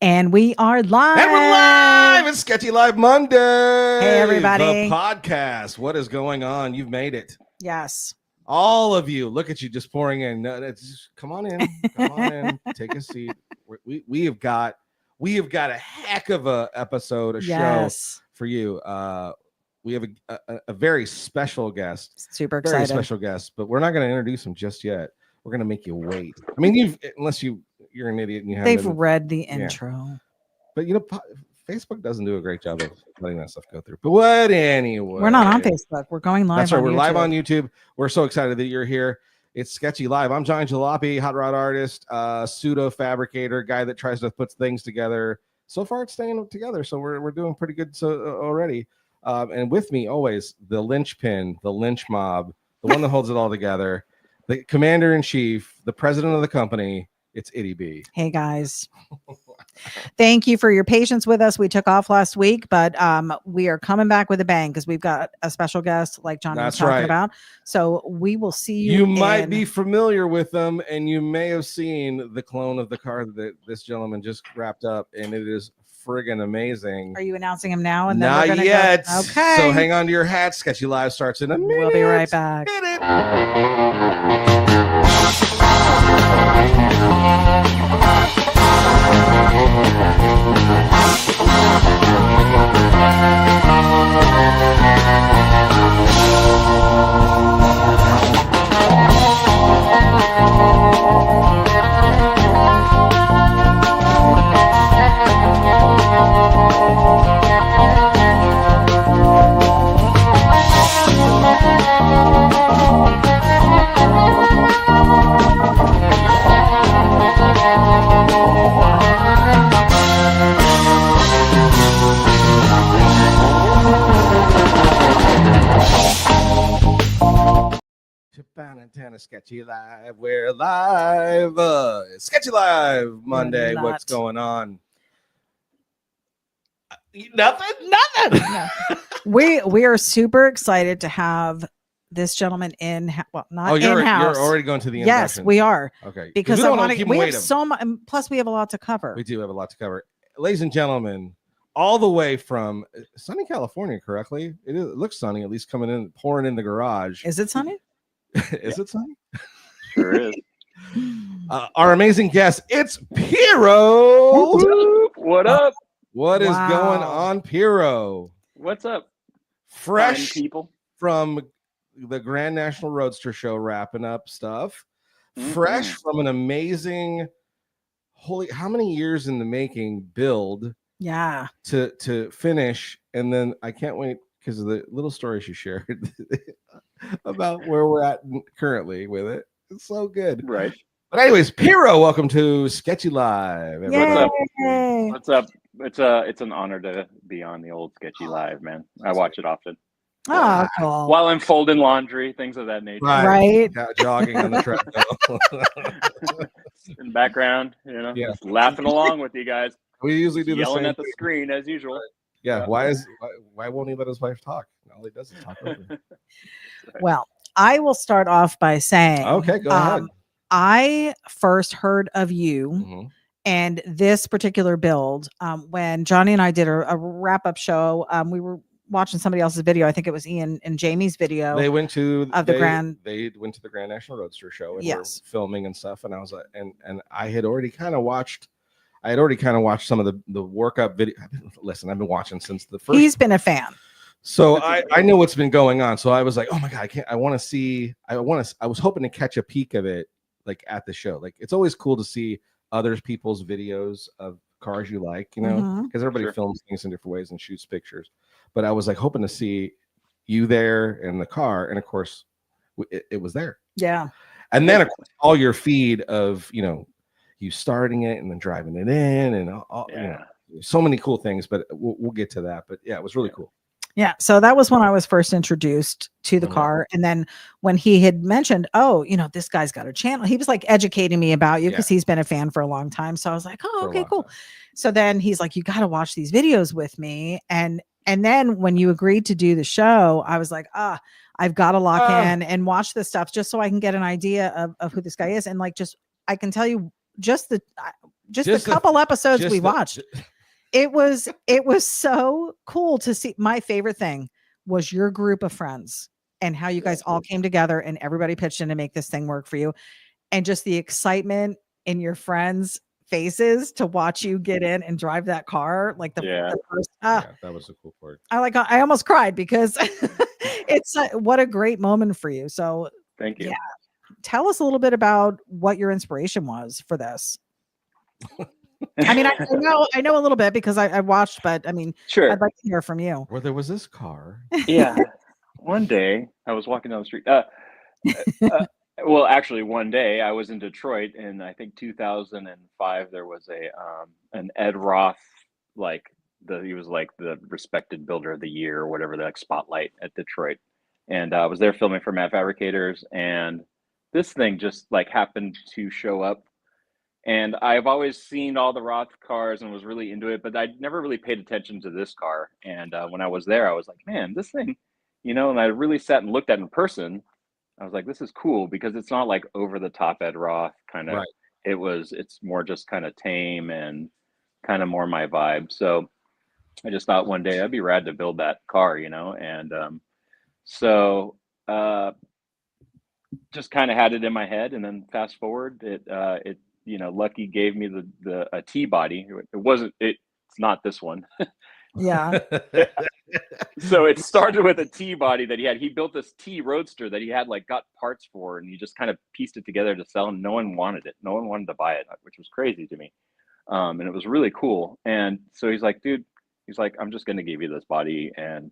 And we are live. And we're live. It's Sketchy Live Monday. Hey, everybody. The podcast. What is going on? You've made it. Yes. All of you. Look at you just pouring in. Come on in. Come on in. Take a seat. We have got a heck of a episode, a show for you. We have a very special guest. Super excited. Very special guest, but we're not going to introduce him just yet. We're going to make you wait. I mean, you're an idiot and you haven't. They've read the intro. But Facebook doesn't do a great job of letting that stuff go through. But what anyway? We're not on Facebook. We're going live. That's right. We're YouTube. Live on YouTube. We're so excited that you're here. It's Sketchy Live. I'm Johnny Jalopy, hot rod artist, pseudo fabricator, guy that tries to put things together. So far, it's staying together. So we're doing pretty good already. And with me always the linchpin, the lynch mob, the one that holds it all together, the commander in chief, the president of the company. It's Ity-B. Hey guys. Thank you for your patience with us. We took off last week, but we are coming back with a bang because we've got a special guest like Johnny was talking about. So we will see you. You might be familiar with them, and you may have seen the clone of the car that this gentleman just wrapped up, and it is friggin' amazing. Are you announcing him now? And then not yet. Go? Okay. So hang on to your hats. Sketchy Live starts in a minute. We'll be right back. Sketchy Live. We're live. Sketchy Live Monday. What's going on? Nothing. No. We are super excited to have this gentleman in. Well, not in-house. You're already going to the yes, we are. Okay, because we have so much. Plus, we have a lot to cover. We do have a lot to cover, ladies and gentlemen. All the way from sunny California, correctly? It looks sunny, at least coming in, pouring in the garage. Is it sunny? Is it sunny? Sure is. Our amazing guest, it's Piero. What up? What is going on, Piero? What's up? Fresh people from the Grand National Roadster Show, wrapping up stuff. Fresh from an amazing, how many years in the making build? Yeah. To finish, and then I can't wait because of the little story she shared about where we're at currently with it. It's so good. Right. But anyways, Piero, welcome to Sketchy Live. What's up? It's an honor to be on the old Sketchy Live, man. I watch it often. Oh, cool. While I'm folding laundry, things of that nature. Right. Jogging on the treadmill. In the background, just laughing along with you guys. We usually do yelling the same at the screen as usual. Yeah. Why won't he let his wife talk? All he does is talk over. Right. Well, I will start off by saying, okay, go ahead. I first heard of you and this particular build when Johnny and I did a wrap-up show. We were watching somebody else's video. I think it was Ian and Jamie's video. They went to the Grand National Roadster Show and were filming and stuff. And I was like, and I had already kind of watched. Some of the workup video. Listen, I've been watching since the first. He's been a fan. So I know what's been going on. So I was like, oh my God, I want to see. I was hoping to catch a peek of it like at the show. Like it's always cool to see other people's videos of cars you like, because everybody films things in different ways and shoots pictures. But I was like hoping to see you there in the car, and of course, it was there. Yeah. And then of course, all your feed of you starting it and then driving it in, and all, so many cool things. But we'll get to that. But yeah, it was really cool. Yeah. So that was when I was first introduced to the car. And then when he had mentioned, this guy's got a channel, he was like educating me about you because he's been a fan for a long time. So I was like, oh, okay, cool. So then he's like, you got to watch these videos with me. And then when you agreed to do the show, I was like, I've got to lock in and watch this stuff just so I can get an idea of who this guy is. And like, I can tell you just just the couple episodes we watched. It was so cool to see. My favorite thing was your group of friends and how you guys all came together and everybody pitched in to make this thing work for you. And just the excitement in your friends' faces to watch you get in and drive that car. Like the first, that was a cool part. I almost cried because it's what a great moment for you. So thank you. Yeah. Tell us a little bit about what your inspiration was for this. I mean, I know a little bit because I watched, but I mean, sure. I'd like to hear from you. Where there was this car. Yeah. One day I was walking down the street. Well, actually, one day I was in Detroit in I think 2005. There was an Ed Roth, he was like the respected builder of the year or whatever, the spotlight at Detroit, and I was there filming for Mad Fabricators, and this thing just happened to show up. And I've always seen all the Roth cars and was really into it, but I'd never really paid attention to this car. And when I was there, I was like, man, this thing, and I really sat and looked at it in person. I was like, this is cool because it's not like over the top Ed Roth kind of, right. It's more just kind of tame and kind of more my vibe. So I just thought one day that'd be rad to build that car, and so just kind of had it in my head. And then fast forward, it Lucky gave me a T body. It's not this one. Yeah. So it started with a T body that he built this T Roadster that he had got parts for, and he just kind of pieced it together to sell, and no one wanted it. No one wanted to buy it, which was crazy to me. And it was really cool. And so he's like, dude, I'm just going to give you this body and,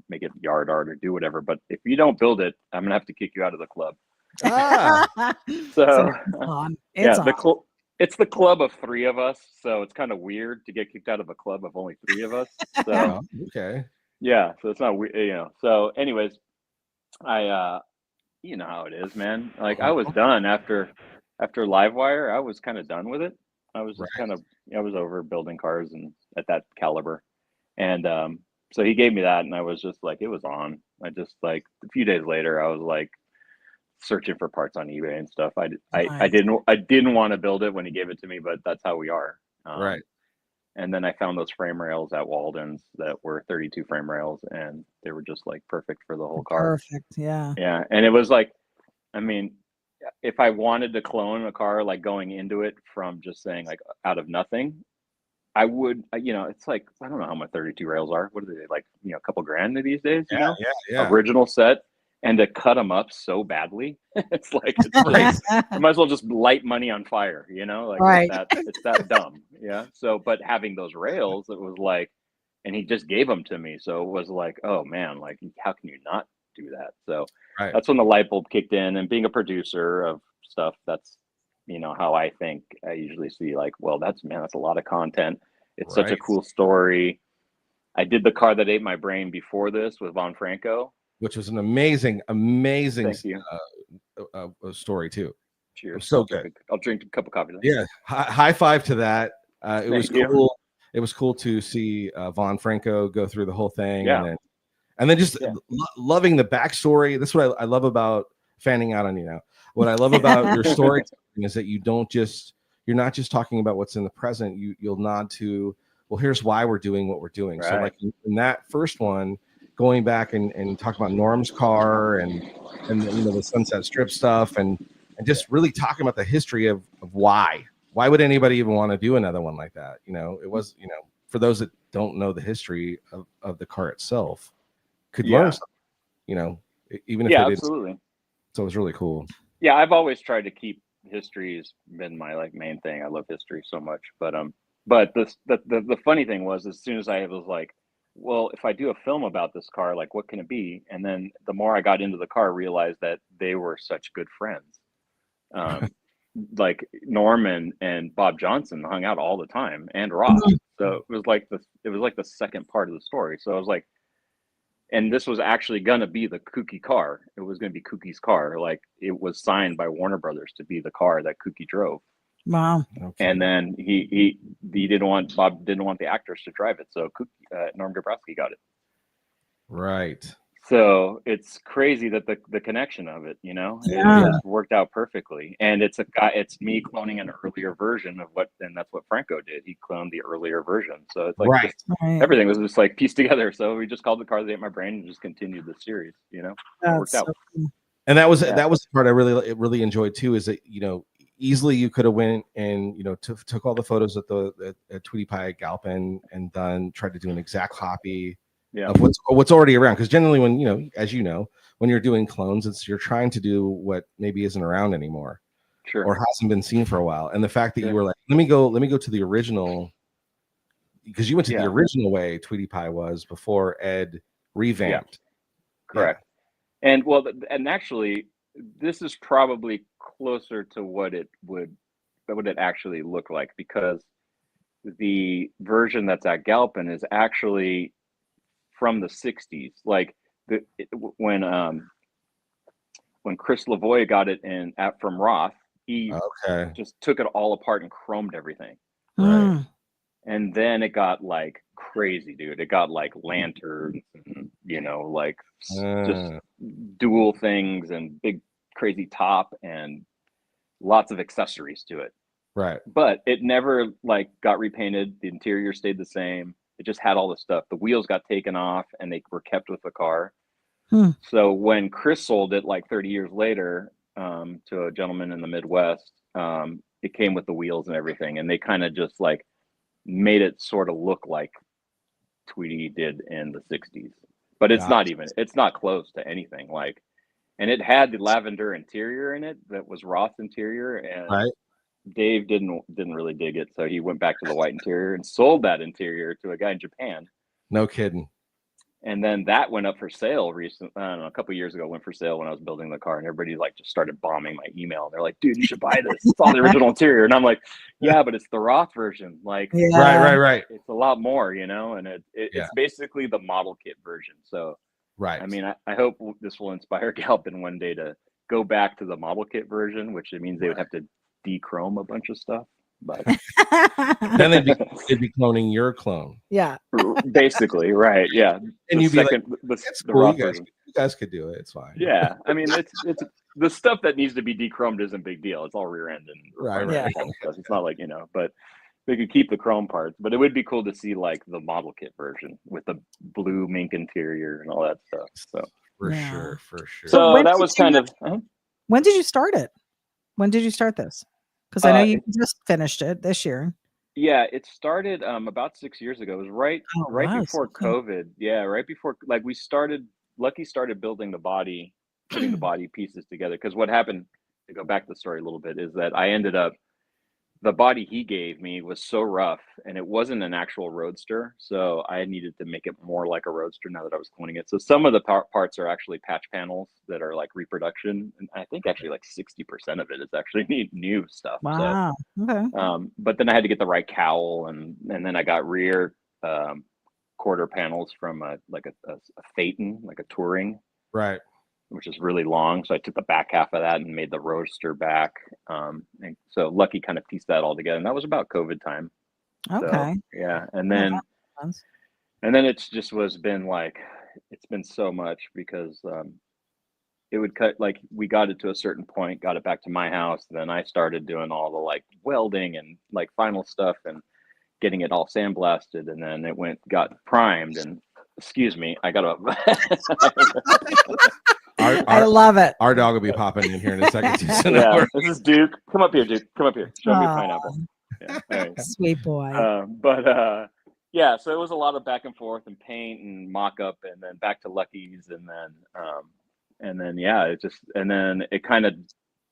make it yard art or do whatever. But if you don't build it, I'm going to have to kick you out of the club. So it's the club of 3 of us, so it's kind of weird to get kicked out of a club of only 3 of us. So okay, yeah, so it's not weird, So, anyways, I you know how it is, man. I was done after Livewire. I was kind of done with it. I was just I was over building cars and at that caliber, and so he gave me that, and I was just it was on. I just a few days later, I was searching for parts on eBay and stuff. I didn't want to build it when he gave it to me, but that's how we are. Right. And then I found those frame rails at Walden's that were 32 frame rails, and they were just perfect for the whole car. Perfect. Yeah. Yeah. And it was I mean, if I wanted to clone a car, going into it from just saying out of nothing, I would, it's I don't know how much 32 rails are. What are they a couple grand these days, Yeah. Original set. And to cut them up so badly, it's I might as well just light money on fire, right. It's that dumb. Yeah. So, but having those rails, it was and he just gave them to me. So it was oh man, how can you not do that? So that's when the light bulb kicked in, and being a producer of stuff, that's, how I think. I usually see well, that's a lot of content. It's such a cool story. I did the car that ate my brain before this with Von Franco, which was an amazing story too. Cheers. So good. I'll drink a cup of coffee. Yeah. High five to that. It was cool. It was cool to see Von Franco go through the whole thing. Yeah. And then just loving the backstory. That's what I love about fanning out on you now. What I love about your story is that you're not just talking about what's in the present. You'll nod to, well, here's why we're doing what we're doing. Right. So in that first one, going back and talking about Norm's car and the Sunset Strip stuff and just really talking about the history of why would anybody even want to do another one like that? It was, for those that don't know the history of the car itself, could learn something, even if absolutely. So it was really cool. Yeah, I've always tried to keep history has been my main thing. I love history so much, but the funny thing was, as soon as I was well, if I do a film about this car, what can it be? And then the more I got into the car, I realized that they were such good friends. Norm and Bob Johnson hung out all the time, and Ross. So it was the second part of the story. So I was and this was actually gonna be the Kooky car. It was gonna be Kooky's car. It was signed by Warner Brothers to be the car that Kooky drove. Wow. Okay. And then Bob didn't want the actors to drive it, so Norm Gabrowski got it. Right. So it's crazy that the connection of it, you know, it just worked out perfectly. And it's me cloning an earlier version of and that's what Franco did. He cloned the earlier version. So it's like everything was just like pieced together. So we just called the car that ate my brain and just continued the series, you know. It worked out. So cool. And that was the part I really enjoyed too, is that, you know, easily you could have went and, you know, took all the photos at Ity-B Galpin and tried to do an exact copy of what's already around. Because generally, when, you know, as you know, when you're doing clones, you're trying to do what maybe isn't around anymore, or hasn't been seen for a while. And the fact that you were like, let me go to the original, because you went to the original way Ity-B was before Ed revamped. Correct. And well, and actually, this is probably closer to what it actually look like, because the version that's at Galpin is actually from the 60s. Like when Chris Lavoie got it from Roth, he just took it all apart and chromed everything. Right. And then it got like crazy, dude. It got like lanterns and, you know, like just dual things and big crazy top and lots of accessories to it. Right. But it never like got repainted. The interior stayed the same. It just had all the stuff. The wheels got taken off and they were kept with the car. So when Chris sold it like 30 years later to a gentleman in the Midwest, it came with the wheels and everything. And they kind of just like made it sort of look like Tweety did in the 60s. But it's not close to anything. Like, and it had the lavender interior in it that was Roth's interior. And Dave didn't really dig it. So he went back to the white interior and sold that interior to a guy in Japan. No kidding. And then that went up for sale recently. I don't know, a couple of years ago, went for sale when I was building the car, and everybody like just started bombing my email. They're like, "Dude, you should buy this. It's all the original interior." And I'm like, "Yeah, but it's the Roth version. Like, right. It's a lot more, you know." And it's basically the model kit version. So, I mean, I hope this will inspire Galpin one day to go back to the model kit version, which it means they would have to de-chrome a bunch of stuff. But then they'd be cloning your clone. Yeah. Basically, right. Yeah. And you'd be like, the cool. You guys could do it. It's fine. Yeah. I mean, it's the stuff that needs to be de-chromed isn't a big deal. It's all rear end and stuff. It's not like, you know, but they could keep the chrome parts. But it would be cool to see like the model kit version with the blue mink interior and all that stuff. So for sure. So that was kind of when did you start it? When did you start this? Because I know you just finished it this year. Yeah, it started about 6 years ago. It was right before COVID. Yeah, right before, like, Lucky started building the body, putting the body pieces together. Because what happened, to go back to the story a little bit, is that I ended up, the body he gave me was so rough, and it wasn't an actual roadster. So I needed to make it more like a roadster now that I was cloning it. So some of the parts are actually patch panels that are like reproduction. And I think actually like 60% of it is actually new stuff. Wow. So, okay. But then I had to get the right cowl, and then I got rear quarter panels from a Phaeton, like a Touring. Right. Which is really long. So I took the back half of that and made the roadster back. And so Lucky kind of pieced that all together. And that was about COVID time. Okay. So, yeah. And then it's been so much, because it would cut, like, we got it to a certain point, got it back to my house. Then I started doing all the like welding and like final stuff and getting it all sandblasted. And then it got primed, and excuse me, I got I love it. Our dog will be popping in here in a second. This is Duke. Come up here, Duke. Come up here. Show me a pineapple. Yeah, right. Sweet boy. Yeah, so it was a lot of back and forth and paint and mock up, and then back to Lucky's, and then it kind of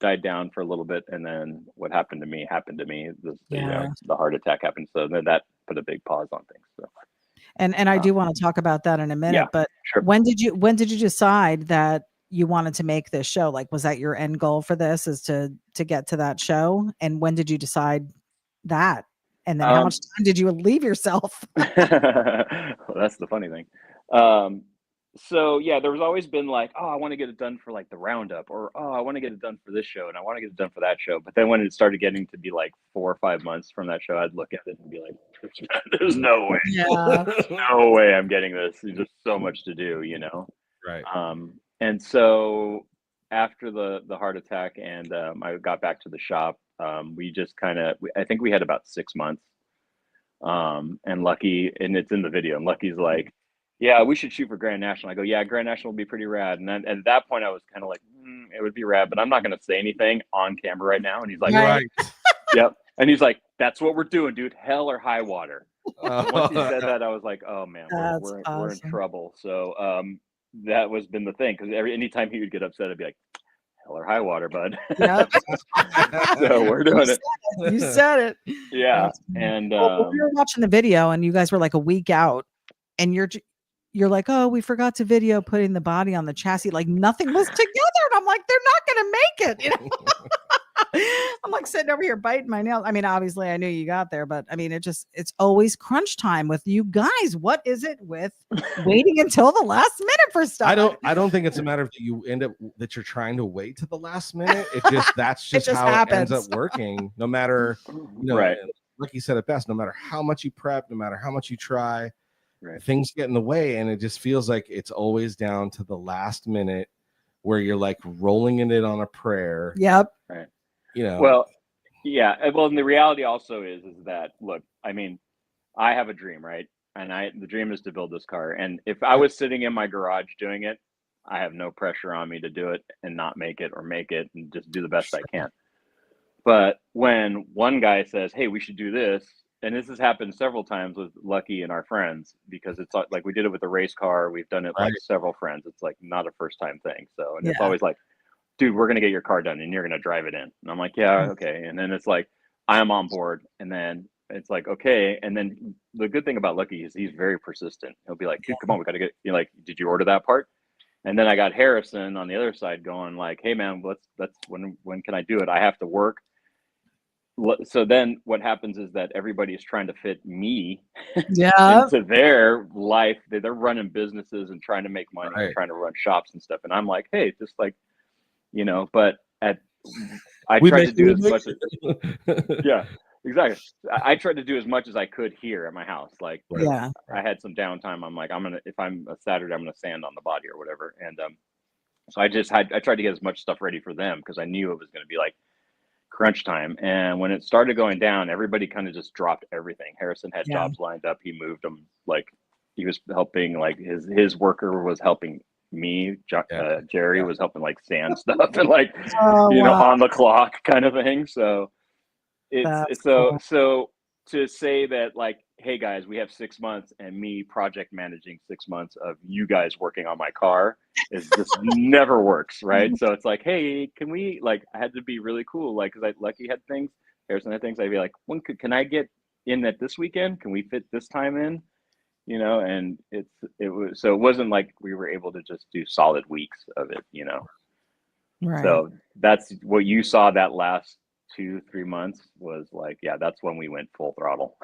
died down for a little bit, and then what happened to me. The heart attack happened, so then that put a big pause on things. So. And I do want to talk about that in a minute, but sure. When did you decide that you wanted to make this show? Like, was that your end goal for this, is to get to that show? And when did you decide that? And then how much time did you leave yourself? Well, that's the funny thing. So yeah, there was always been like, oh, I want to get it done for like the roundup, or oh, I want to get it done for this show, and I want to get it done for that show. But then when it started getting to be like 4 or 5 months from that show, I'd look at it and be like, there's no way. Yeah. There's no way I'm getting this. There's just so much to do, you know? Right. And so after the heart attack and I got back to the shop, we just I think we had about 6 months. And Lucky, and it's in the video, and Lucky's like, yeah, we should shoot for Grand National. I go, yeah, Grand National would be pretty rad. And then at that point I was kind of like, it would be rad, but I'm not going to say anything on camera right now. And he's like, right. Yep. And he's like, that's what we're doing, dude. Hell or high water. Once he said that, I was like, oh man, we're in trouble. So that was been the thing, because anytime he would get upset, I'd be like, hell or high water, bud. Yep. So we're doing it. You said it. Yeah. And we were watching the video, and you guys were like a week out, and you're like, oh, we forgot to video putting the body on the chassis. Like nothing was together. And I'm like, they're not going to make it. You know? I'm like sitting over here biting my nails. I mean, obviously I knew you got there, but I mean, it's always crunch time with you guys. What is it with waiting until the last minute for stuff? I don't think it's a matter of that you're trying to wait to the last minute. That's just how happens. It ends up working. No matter, right. Like you said it best, no matter how much you prep, no matter how much you try, right. things get in the way, and it just feels like it's always down to the last minute where you're like rolling in it on a prayer. Yep. Right. Well, yeah. Well, and the reality also is that, look, I mean, I have a dream, right? And the dream is to build this car. And if I was sitting in my garage doing it, I have no pressure on me to do it and not make it, or make it and just do the best I can. But when one guy says, hey, we should do this, and this has happened several times with Lucky and our friends, because it's like we did it with the race car. We've done it like several friends. It's like not a first time thing. So, and it's always like, dude, we're going to get your car done and you're going to drive it in. And I'm like, yeah, okay. And then it's like, I am on board. And then it's like, okay. And then the good thing about Lucky is he's very persistent. He'll be like, dude, come on, we got to get, like, did you order that part? And then I got Harrison on the other side going like, hey man, when can I do it? I have to work. So then what happens is that everybody is trying to fit me into their life. They're running businesses and trying to make money, and trying to run shops and stuff. And I'm like, hey, just like, but I tried to do as much as, yeah, exactly. I tried to do as much as I could here at my house. Like, I had some downtime. I'm like, if I'm a Saturday, I'm going to sand on the body or whatever. And so I tried to get as much stuff ready for them, because I knew it was going to be like crunch time. And when it started going down, everybody kind of just dropped everything. Harrison had jobs lined up. He moved them. Like, he was helping, like his worker was helping me. Jerry was helping like sand stuff and like, on the clock kind of thing. So it's so to say that, like, hey guys, we have 6 months, and me project managing 6 months of you guys working on my car is just never works, right? So it's like, hey, can we, like, I had to be really cool, like, because Lucky had things, Harrison had things. I'd be like, can I get in at this weekend? Can we fit this time in? And it wasn't like we were able to just do solid weeks of it, Right. So that's what you saw that last 2-3 months was like, that's when we went full throttle.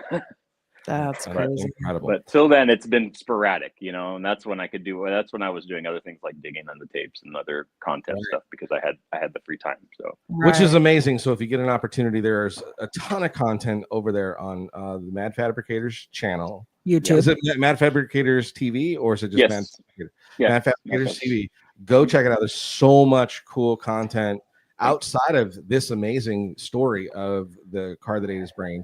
That's crazy. Incredible. But till then it's been sporadic, and that's when that's when I was doing other things like digging on the tapes and other content stuff, because I had the free time. So which is amazing. So if you get an opportunity, there's a ton of content over there on the Mad Fabricators channel. YouTube. Is it Mad Fabricators TV, or is it just Mad Fabricators? Mad Fabricators TV. Go check it out. There's so much cool content outside of this amazing story of the car that ate his brain.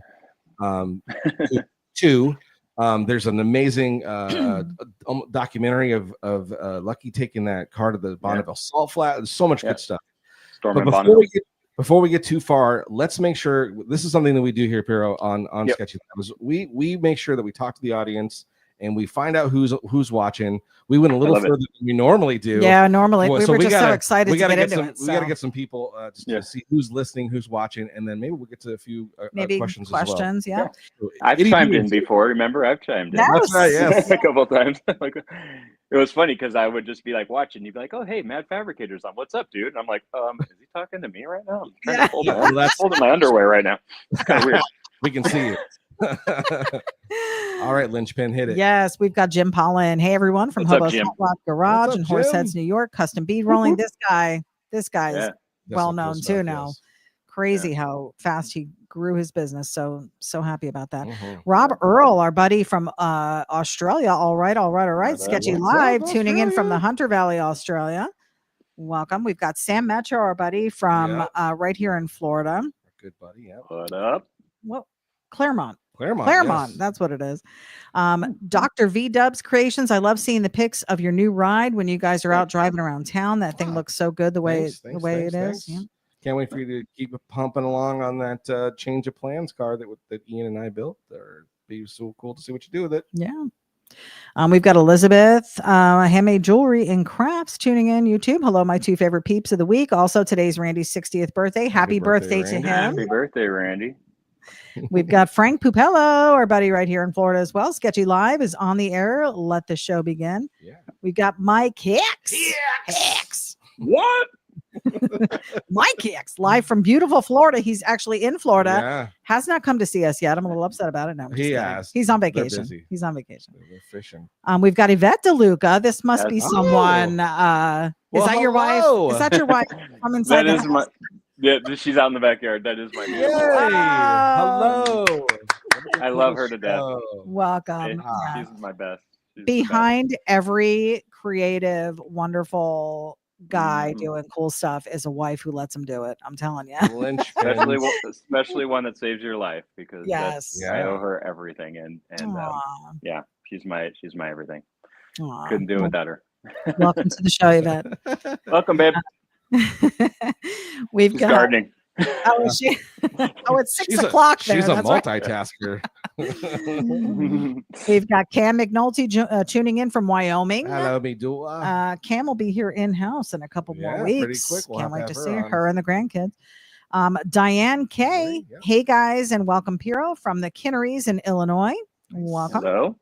There's an amazing documentary of Lucky taking that car to the Bonneville Salt Flat. There's so much good stuff. But before we get too far, let's make sure this is something that we do here, Piero, on Sketchy Lab. We make sure that we talk to the audience and we find out who's watching. We went a little further than we normally do. Yeah, normally we were just so excited to get into it. We got to get some people to see who's listening, who's watching, and then maybe we'll get to a few questions as well. Yeah. So, I've chimed in before. Remember, I've chimed in. That's right. Yes, a couple of times. It was funny because I would just be like watching. You'd be like, "Oh, hey, Mad Fabricators on. What's up, dude?" And I'm like, "Is he talking to me right now? I'm trying to fold my underwear right now. It's kind of weird. We can see you." All right, Linchpin, hit it. Yes, we've got Jim Pollen. Hey, everyone, from Hobo's Hot Rod Garage in Horseheads, New York. Custom bead rolling. This guy is well known too now. crazy how fast he grew his business. So happy about that. Rob Earl, our buddy from Australia. All right. Sketchy Live, tuning in from the Hunter Valley, Australia. Welcome. We've got Sam Metro, our buddy from right here in Florida. Good buddy. Yeah. What up? Well, Claremont. Yes. That's what it is. Dr. V Dubs Creations. I love seeing the pics of your new ride when you guys are out driving around town. That thing looks so good the way it is. Yeah. Can't wait for you to keep it pumping along on that change of plans car that Ian and I built. It'd be so cool to see what you do with it. Yeah. We've got Elizabeth, Handmade Jewelry and Crafts tuning in YouTube. Hello, my two favorite peeps of the week. Also, today's Randy's 60th birthday. Happy birthday to him. Happy birthday, Randy. We've got Frank Pupello, our buddy right here in Florida as well. Sketchy Live is on the air. Let the show begin. Yeah. We've got Mike Hicks. What? Mike Hicks, live from beautiful Florida. He's actually in Florida. Yeah. Has not come to see us yet. I'm a little upset about it now. He has. He's on vacation. He's on vacation. They're fishing. We've got Yvette De Luca. This must be someone. Is that your wife? Is that your wife from inside? That is my. Yeah, she's out in the backyard. That is my Yay! Hello. I love her to death. Welcome. She's my best. Behind every creative, wonderful guy doing cool stuff is a wife who lets him do it. I'm telling you. especially one that saves your life, because I owe her everything, and she's my everything. Couldn't do it without her. Welcome to the show, Yvette. Welcome, babe. We've She's got gardening. It's 6 o'clock there. She's a multitasker. We've got Cam McNulty tuning in from Wyoming. Hello, Midula. Cam will be here in house in a couple more weeks. Pretty quick. Can't wait to see her and the grandkids. Diane K. Hey guys, and welcome Piero from the Kinneries in Illinois. Welcome. Hello.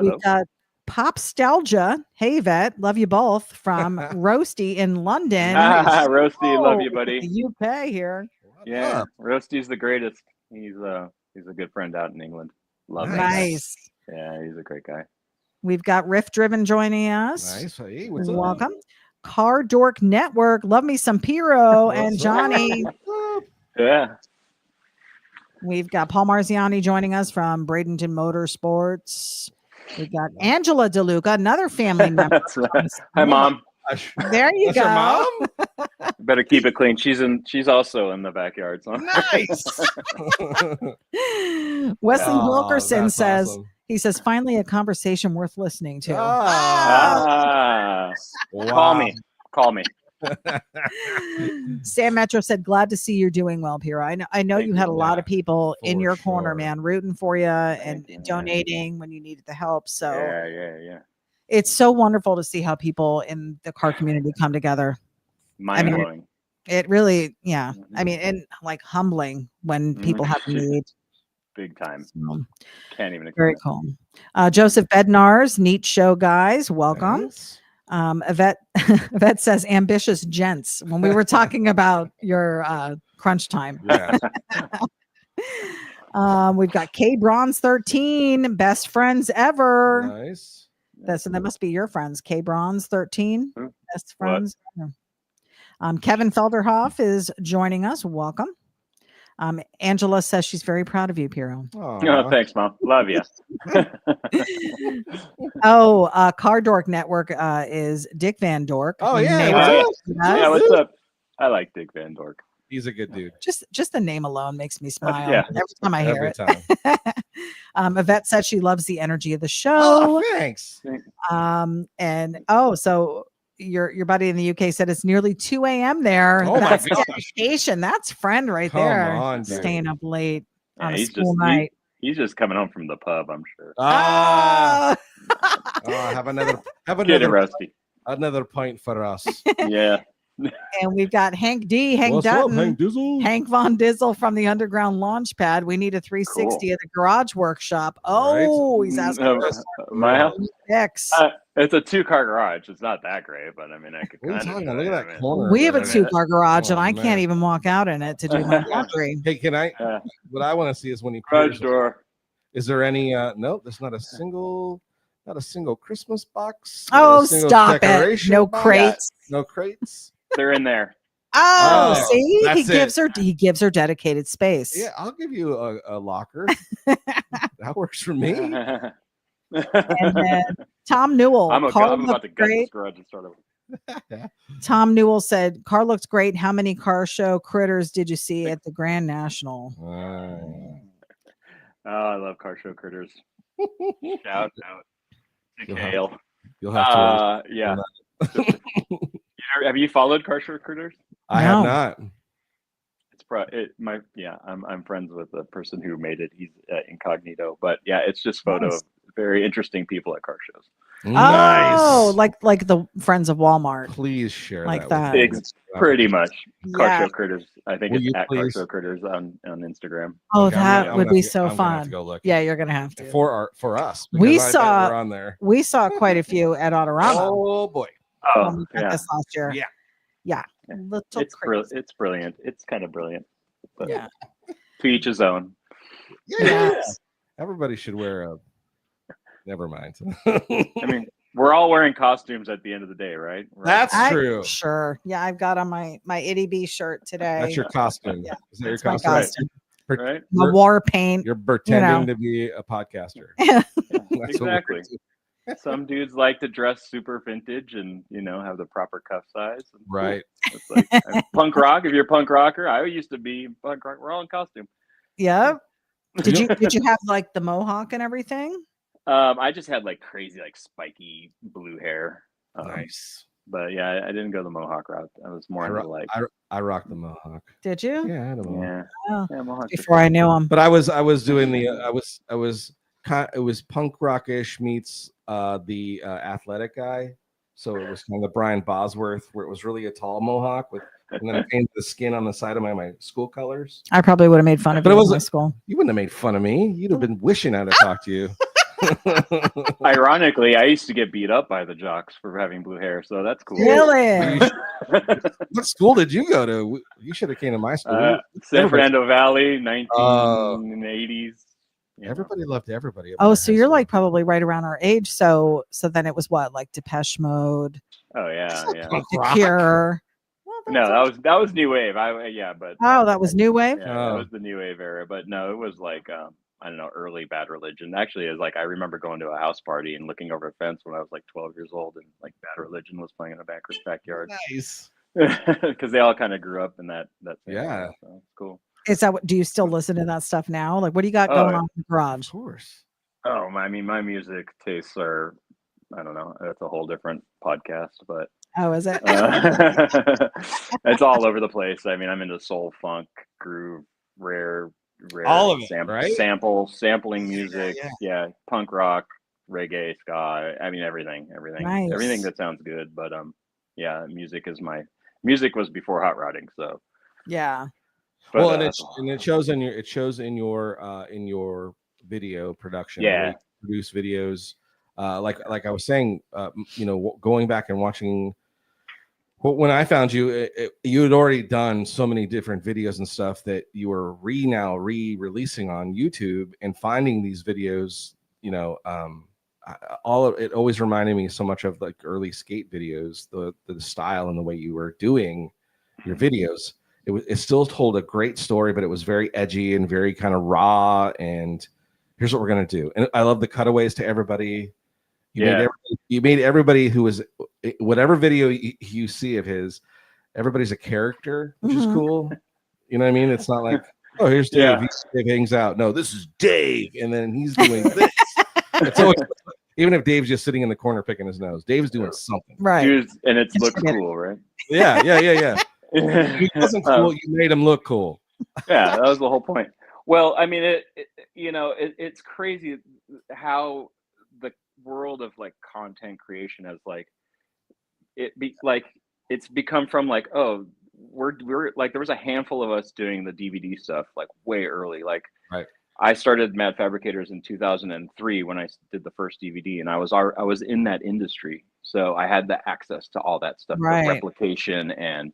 We've got Popstalgia. Hey Vet, love you both from Roasty in London. Roasty, love you, buddy. The UK here. Yeah, Roasty's the greatest. He's a good friend out in England. Love him. Nice. Yeah, he's a great guy. We've got Riff Driven joining us. Nice. Hey, what's up? Welcome. Car Dork Network. Love me some Piero and Johnny. Yeah. We've got Paul Marziani joining us from Bradenton Motorsports. We've got Angela De Luca, another family member. Hi, Mom. There you go. Mom? Better keep it clean. She's also in the backyard. So. Nice. Wesley Wilkerson says, awesome. He says, finally a conversation worth listening to. Wow. Call me. Sam Metro said, glad to see you're doing well, Piero. I know you had a lot of people in your corner, man, rooting for you and donating when you needed the help. So yeah. It's so wonderful to see how people in the car community come together. Mind blowing. It really, I mean, and like humbling when people have need. Big time. So, can't even. Very cool. Joseph Bednar's neat show, guys. Welcome. Nice. Yvette says ambitious gents when we were talking about your crunch time. Yeah. We've got K Bronze 13, best friends ever. Nice. So that must be your friends. K Bronze 13, best friends. Kevin Felderhoff is joining us. Welcome. Angela says she's very proud of you, Piero. Oh, thanks, Mom. Love you. Car Dork Network is Dick Van Dork. Oh, yeah. Yeah, what's up? I like Dick Van Dork. He's a good dude. Just the name alone makes me smile every time I hear it. Yvette said she loves the energy of the show. Oh, thanks. So your buddy in the UK said it's nearly 2 a.m. there. Oh, that's my gosh. dedication. That's friend right Come there. on, staying up late on a school night. He's just coming home from the pub, I'm sure. Have another Rusty. Another pint for us. Yeah. And we've got Hank Dutton, Hank Dizzle? Hank Von Dizzle from the Underground Launch Pad. We need a 360 at the Garage Workshop. He's asking for my house. It's a 2-car garage. It's not that great, but I mean, I could kind of. Look at that corner. We have a 2-car garage, and I can't even walk out in it to do my laundry. Hey, can I? What I want to see is when you garage door. Is there any? No, there's not a single Christmas box. Oh, stop it! No crates. No crates. They're in there. Oh, see, he it. gives her dedicated space. Yeah, I'll give you a locker. That works for me. And then Tom Newell. I'm about to gut this garage and start over. Tom Newell said, "Car looked great. How many car show critters did you see at the Grand National?" Oh, I love car show critters. Shout out to Kale. You'll have to. Yeah. Have you followed car show critters? I have not. I'm friends with the person who made it. He's incognito, but yeah, it's just photo of very interesting people at car shows. Nice. Oh, like the friends of Walmart. Please share that. Pretty much. Car show critters. I think it's at car show critters on Instagram. Oh, that would be so fun. Yeah, you're gonna have to. For us. We're on there. We saw quite a few at Autorama. Oh boy. Oh, yeah. This last year. Yeah. It's brilliant. It's kind of brilliant. But yeah. To each his own. Yeah. Everybody should wear a. Never mind. I mean, we're all wearing costumes at the end of the day, right? That's true. Sure. Yeah, I've got on my Ity-B shirt today. That's your costume. Yeah. Is that your costume? Right. My war paint. You're pretending to be a podcaster. Exactly. Some dudes like to dress super vintage and have the proper cuff size. Right. It's like punk rock. If you're a punk rocker, I used to be punk rock. We're all in costume. Yeah. Did you have like the mohawk and everything? I just had like crazy, like spiky blue hair. Nice. But yeah, I didn't go the mohawk route. I was more into like. I rocked the mohawk. Did you? Yeah, I had a mohawk. Yeah, mohawk before I knew him. But I was doing the it was punk rockish meets the athletic guy. So it was kind of the Brian Bosworth, where it was really a tall mohawk and then I painted the skin on the side of my school colors. I probably would have made fun of you in my school. You wouldn't have made fun of me. You'd have been wishing I'd have talked to you. Ironically, I used to get beat up by the jocks for having blue hair, so that's cool. Really? What school did you go to? You should have came to my school. San Fernando Valley, 1980s. Everybody loved everybody. Oh, so you're like probably right around our age. So then it was what, like Depeche Mode? Oh yeah. The Cure. No, that was new wave. That was new wave. Yeah, that was the new wave era. But no, it was like I don't know, early Bad Religion. Actually, it was like I remember going to a house party and looking over a fence when I was like 12 years old, and like Bad Religion was playing in the backyard. Nice. Because they all kind of grew up in that. Yeah, so it's cool. Is that what? Do you still listen to that stuff now? Like, what do you got going on in the garage? Of course. Oh, my music tastes are, I don't know. That's a whole different podcast, but. Oh, is it? It's all over the place. I mean, I'm into soul, funk, groove, rare all of it, right? Sampling music, yeah, punk rock, reggae, ska. I mean, everything, nice. Everything that sounds good. But yeah, music was before hot rodding, so yeah. But, well, and it shows in your video production. Yeah, produce videos. Like I was saying, going back and watching. Well, when I found you, you had already done so many different videos and stuff that you were re-releasing on YouTube, and finding these videos, all of it always reminded me so much of like early skate videos, the style and the way you were doing your videos. It still told a great story, but it was very edgy and very kind of raw. And here's what we're gonna do. And I love the cutaways to everybody. You made everybody who was whatever video you see of his, everybody's a character, which is cool. You know what I mean? It's not like, oh, here's Dave. Dave hangs out. No, this is Dave, and then he's doing this. It's always, even if Dave's just sitting in the corner picking his nose, Dave's doing something. Right. And it looks cool, right? Yeah. He wasn't cool. You made him look cool. Yeah, that was the whole point. Well, I mean, it's crazy how the world of like content creation has it's become from like, oh, we're like, there was a handful of us doing the DVD stuff like way early. Like, right. I started Mad Fabricators in 2003 when I did the first DVD, and I was in that industry, so I had the access to all that stuff, right. The replication and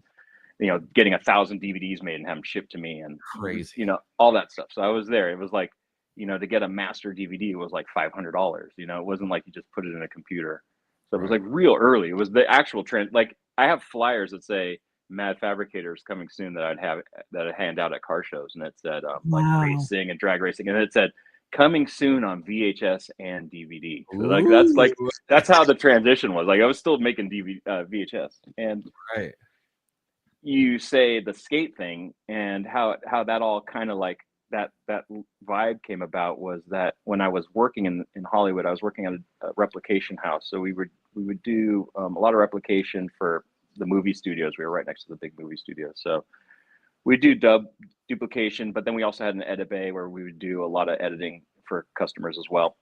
getting 1,000 DVDs made and have them shipped to me, and crazy, all that stuff. So I was there. It was like, to get a master DVD was like $500. It wasn't like you just put it in a computer. So it was like real early. It was the actual trend. Like I have flyers that say Mad Fabricators coming soon that I'd hand out at car shows, and it said like Wow. racing and drag racing, and it said coming soon on VHS and DVD. So that's how the transition was. Like I was still making VHS, and right. You say the skate thing and how that all kind of like that vibe came about was that when I was working in Hollywood, I was working at a replication house. So we would do a lot of replication for the movie studios. We were right next to the big movie studios. So we do duplication, but then we also had an edit bay where we would do a lot of editing for customers as well.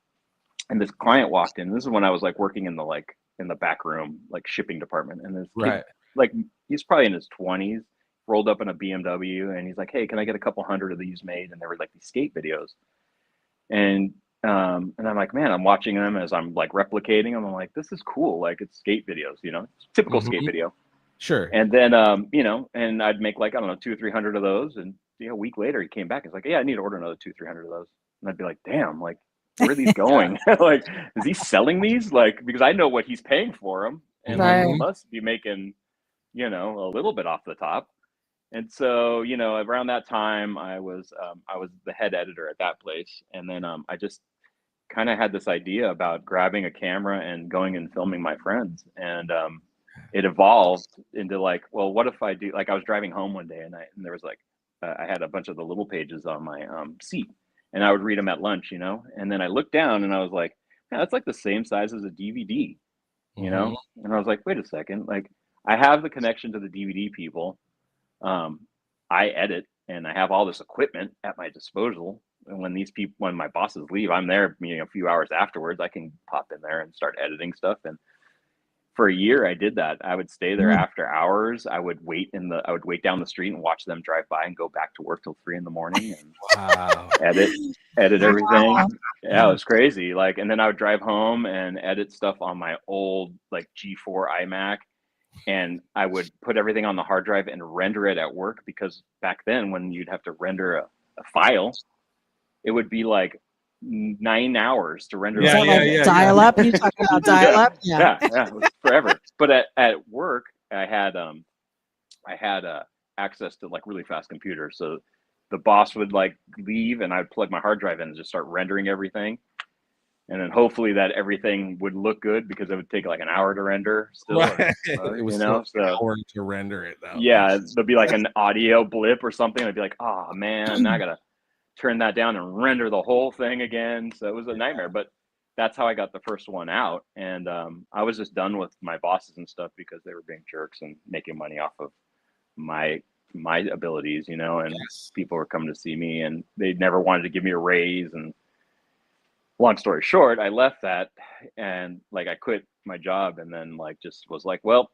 And this client walked in. This is when I was like working in the back room, like shipping department. And this kid, like he's probably in his 20s, rolled up in a BMW, and he's like, "Hey, can I get a couple hundred of these made?" And they were like these skate videos. And I'm like, man, I'm watching them as I'm like replicating them. I'm like, this is cool. Like it's skate videos, you know, typical skate video. Sure. And then, you know, and I'd make like, I don't know, 200 or 300 of those. And a week later he came back. He's like, yeah, I need to order another 200 or 300 of those. And I'd be like, damn, like, where are these going? Like, is he selling these? Like, because I know what he's paying for them. And like, he must be making, you know, a little bit off the top. And so, you know, around that time I was the head editor at that place. And then I just kind of had this idea about grabbing a camera and going and filming my friends. And it evolved into like, well, what if I do, like I was driving home one day and there was like, I had a bunch of the little pages on my seat and I would read them at lunch, you know? And then I looked down and I was like, yeah, that's like the same size as a DVD, you know? And I was like, wait a second, like I have the connection to the DVD people. I edit and I have all this equipment at my disposal. And when my bosses leave, I'm there, you know, a few hours afterwards, I can pop in there and start editing stuff. And for a year I did that. I would stay there after hours. I would wait down the street and watch them drive by and go back to work till 3 a.m. and edit everything. Yeah, it was crazy. Like, and then I would drive home and edit stuff on my old like G4 iMac. And I would put everything on the hard drive and render it at work, because back then when you'd have to render a file, it would be like 9 hours to render. Dial up. You talking about dial up? Yeah, it was forever. But at work, I had access to like really fast computers. So the boss would like leave, and I'd plug my hard drive in and just start rendering everything. And then hopefully that everything would look good, because it would take like an hour to render still. It was, you know, so an hour to render it though. Yeah, there'd be like an audio blip or something. I'd be like, oh man, now I gotta turn that down and render the whole thing again. So it was a nightmare, but that's how I got the first one out. And I was just done with my bosses and stuff, because they were being jerks and making money off of my abilities, you know, and people were coming to see me and they never wanted to give me a raise. And long story short, I left that and like I quit my job, and then like just was like, well,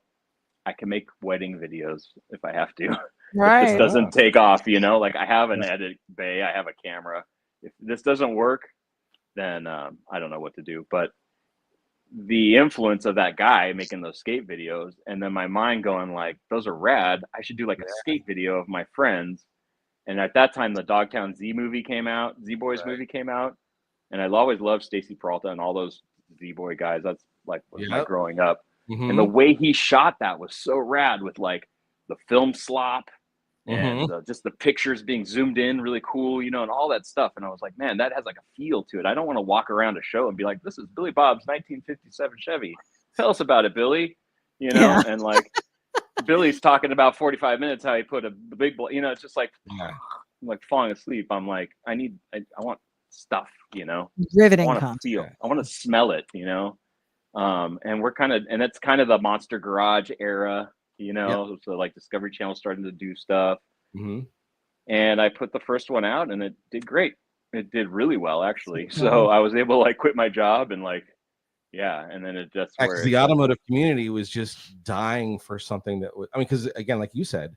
I can make wedding videos if I have to. If this doesn't take off, you know, like I have an edit bay, I have a camera. If this doesn't work, then I don't know what to do. But the influence of that guy making those skate videos, and then my mind going like, those are rad. I should do like a skate video of my friends. And at that time, the Dogtown Z movie came out, Z-Boys movie came out. And I always loved Stacy Peralta and all those Z-Boy guys. That's like was my growing up. And the way he shot that was so rad, with like the film slop and just the pictures being zoomed in really cool, you know, and all that stuff. And I was like, man, that has like a feel to it. I don't want to walk around a show and be like, this is Billy Bob's 1957 Chevy. Tell us about it, Billy. You know, and like Billy's talking about 45 minutes how he put a big, you know, it's just like, I'm like falling asleep. I'm like, I want stuff, you know, riveting. I want to feel, I want to smell it, you know. And we're and it's kind of the Monster Garage era, you know. So like Discovery Channel starting to do stuff. And I put the first one out and it did great. It did really well, actually. So I was able to like quit my job and like, and then it just the automotive community was just dying for something that was, I mean, because again, like you said,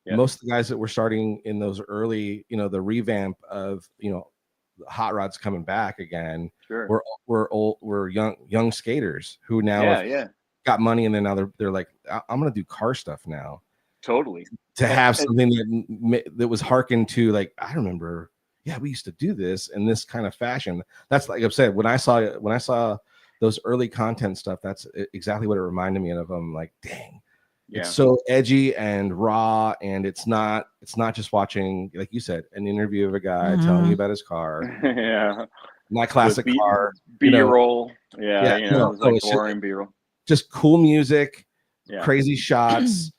most of the guys that were starting in those early, you know, the revamp of, you know, hot rods coming back again, we're young skaters who now got money, and then now they're like, I'm gonna do car stuff now. Totally. To have something that was hearkened to, like, I remember, we used to do this in this kind of fashion. That's like I've said, when I saw those early content stuff, that's exactly what it reminded me of. I'm like, dang, It's so edgy and raw, and it's not just watching, like you said, an interview of a guy telling you about his car. My classic car. B-roll. It's like boring B-roll. Just cool music, crazy shots.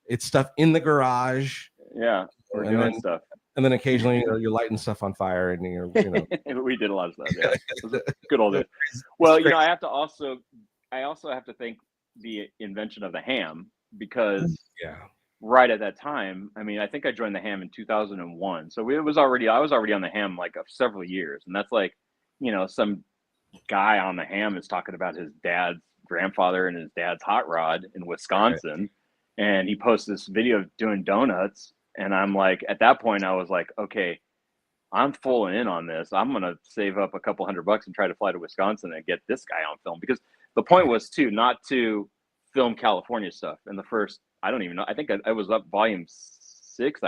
It's stuff in the garage. We're doing stuff. And then occasionally you're lighting stuff on fire, and we did a lot of stuff. Yeah, it was a good old days. Well, I also have to thank the invention of the ham, because right at that time, I mean, I think I joined the ham in 2001, so I was already on the ham like several years, and that's like, some guy on the ham is talking about his dad's grandfather and his dad's hot rod in Wisconsin, and he posts this video of doing donuts. And I'm like, at that point, I was like, okay, I'm full in on this. I'm going to save up a couple $100 and try to fly to Wisconsin and get this guy on film. Because the point was not to film California stuff. And the first, I don't even know, I think I was up volume 6,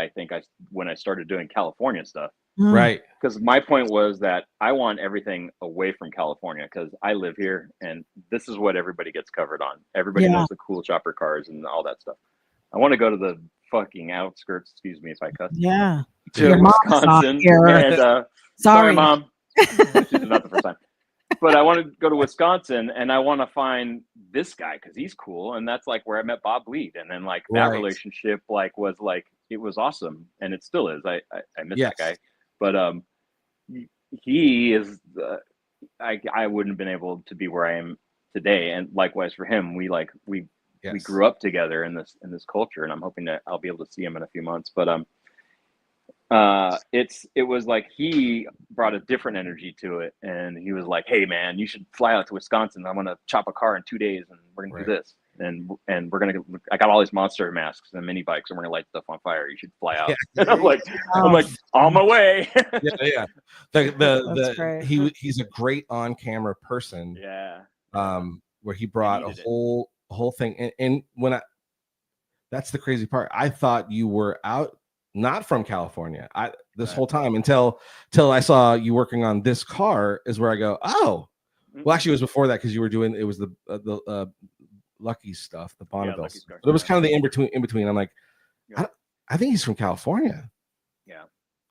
when I started doing California stuff. Right. Because my point was that I want everything away from California, because I live here and this is what everybody gets covered on. Everybody knows the cool chopper cars and all that stuff. I want to go to the fucking outskirts, excuse me if I cuss. Yeah. To Wisconsin. And, sorry, Mom. She's not the first time. But I want to go to Wisconsin, and I want to find this guy because he's cool, and that's like where I met Bob Lead, and then like that relationship was it was awesome, and it still is. I miss that guy, but he is. I wouldn't have been able to be where I am today, and likewise for him. We grew up together in this culture, and I'm hoping that I'll be able to see him in a few months. But it was like he brought a different energy to it, and he was like, "Hey man, you should fly out to Wisconsin. I'm gonna chop a car in 2 days, and we're gonna do this, and we're gonna. I got all these monster masks and mini bikes, and we're gonna light stuff on fire. You should fly out." And I'm like, on my way. He's a great on camera person. Where he brought a whole thing, and when that's the crazy part. I thought you were out. Not from California. This whole time until I saw you working on this car is where I go, oh, well, actually it was before that, because you were doing, it was the Lucky stuff, the Bonneville stuff. But it was kind of the in between. I'm like, I think he's from California.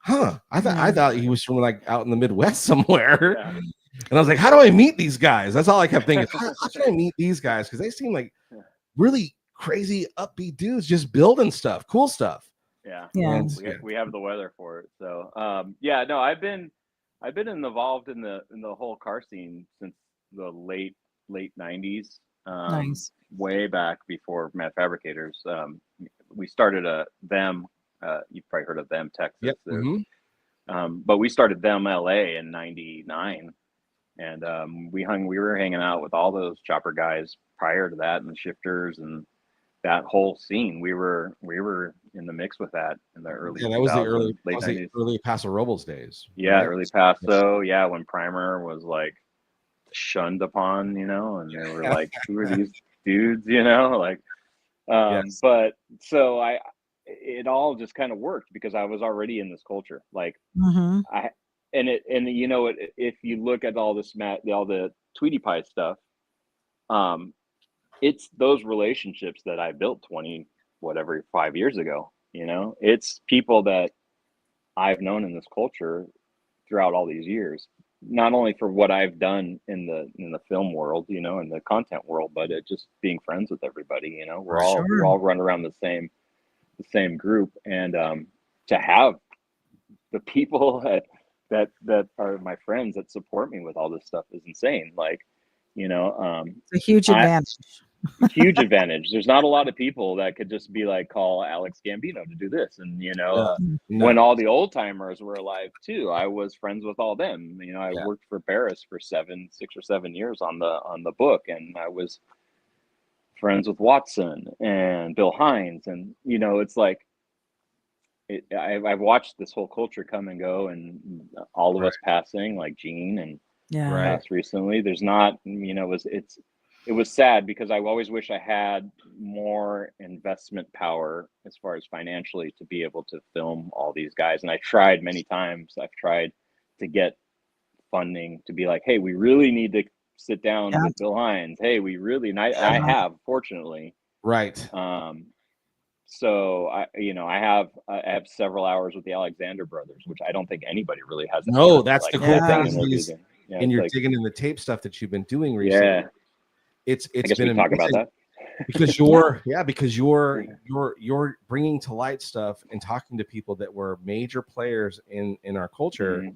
I thought he was from like out in the Midwest somewhere. And I was like, how do I meet these guys? That's all I kept thinking. How can I meet these guys? Because they seem like really crazy upbeat dudes just building stuff, cool stuff. We have the weather for it. So I've been involved in the whole car scene since the late 90s. Way back before Mad Fabricators. We started them. You've probably heard of them, Texas. But we started them LA in '99, and we were hanging out with all those chopper guys prior to that, and the shifters and that whole scene. We were in the mix with that in the early. That was the early Paso Robles days. Early Paso. When Primer was like shunned upon, and they were like, who are these dudes, But so it all just kind of worked because I was already in this culture, like if you look at all the Tweety Pie stuff, it's those relationships that I built 5 years ago. It's people that I've known in this culture throughout all these years, not only for what I've done in the film world, in the content world, but just being friends with everybody. We all run around the same group, and to have the people that are my friends that support me with all this stuff is insane. Like, it's a huge advantage. Huge advantage. There's not a lot of people that could just be like, call Alex Gambino to do this. And, when all the old timers were alive too, I was friends with all them. I worked for Barris for 6 or 7 years on the book. And I was friends with Watson and Bill Hines. And, it's like, I've watched this whole culture come and go, and all of us passing, like Gene and passed recently. There's not, it was sad because I always wish I had more investment power as far as financially to be able to film all these guys. And I tried many times. I've tried to get funding to be like, hey, we really need to sit down with Bill Hines. Hey, we really, and I have, fortunately, Right. So I have several hours with the Alexander brothers, which I don't think anybody really has. No, that's like the cool thing. And you're digging in the tape stuff that you've been doing recently. Yeah, it's I guess been we talk about that because you're bringing to light stuff and talking to people that were major players in our culture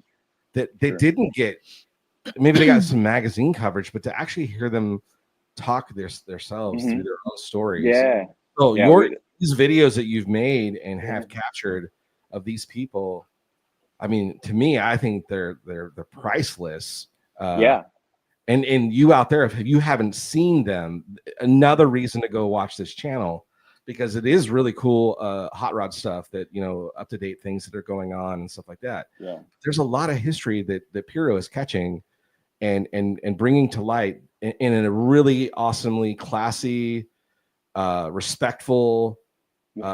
that they didn't get. Maybe they got some magazine coverage, but to actually hear them talk themselves through their own stories. Yeah. So these videos that you've made and have captured of these people, I mean, to me, I think they're priceless. And you out there, if you haven't seen them, another reason to go watch this channel, because it is really cool hot rod stuff that, up to date things that are going on and stuff like that. Yeah. There's a lot of history that Piero is catching and bringing to light in a really awesomely classy, respectful,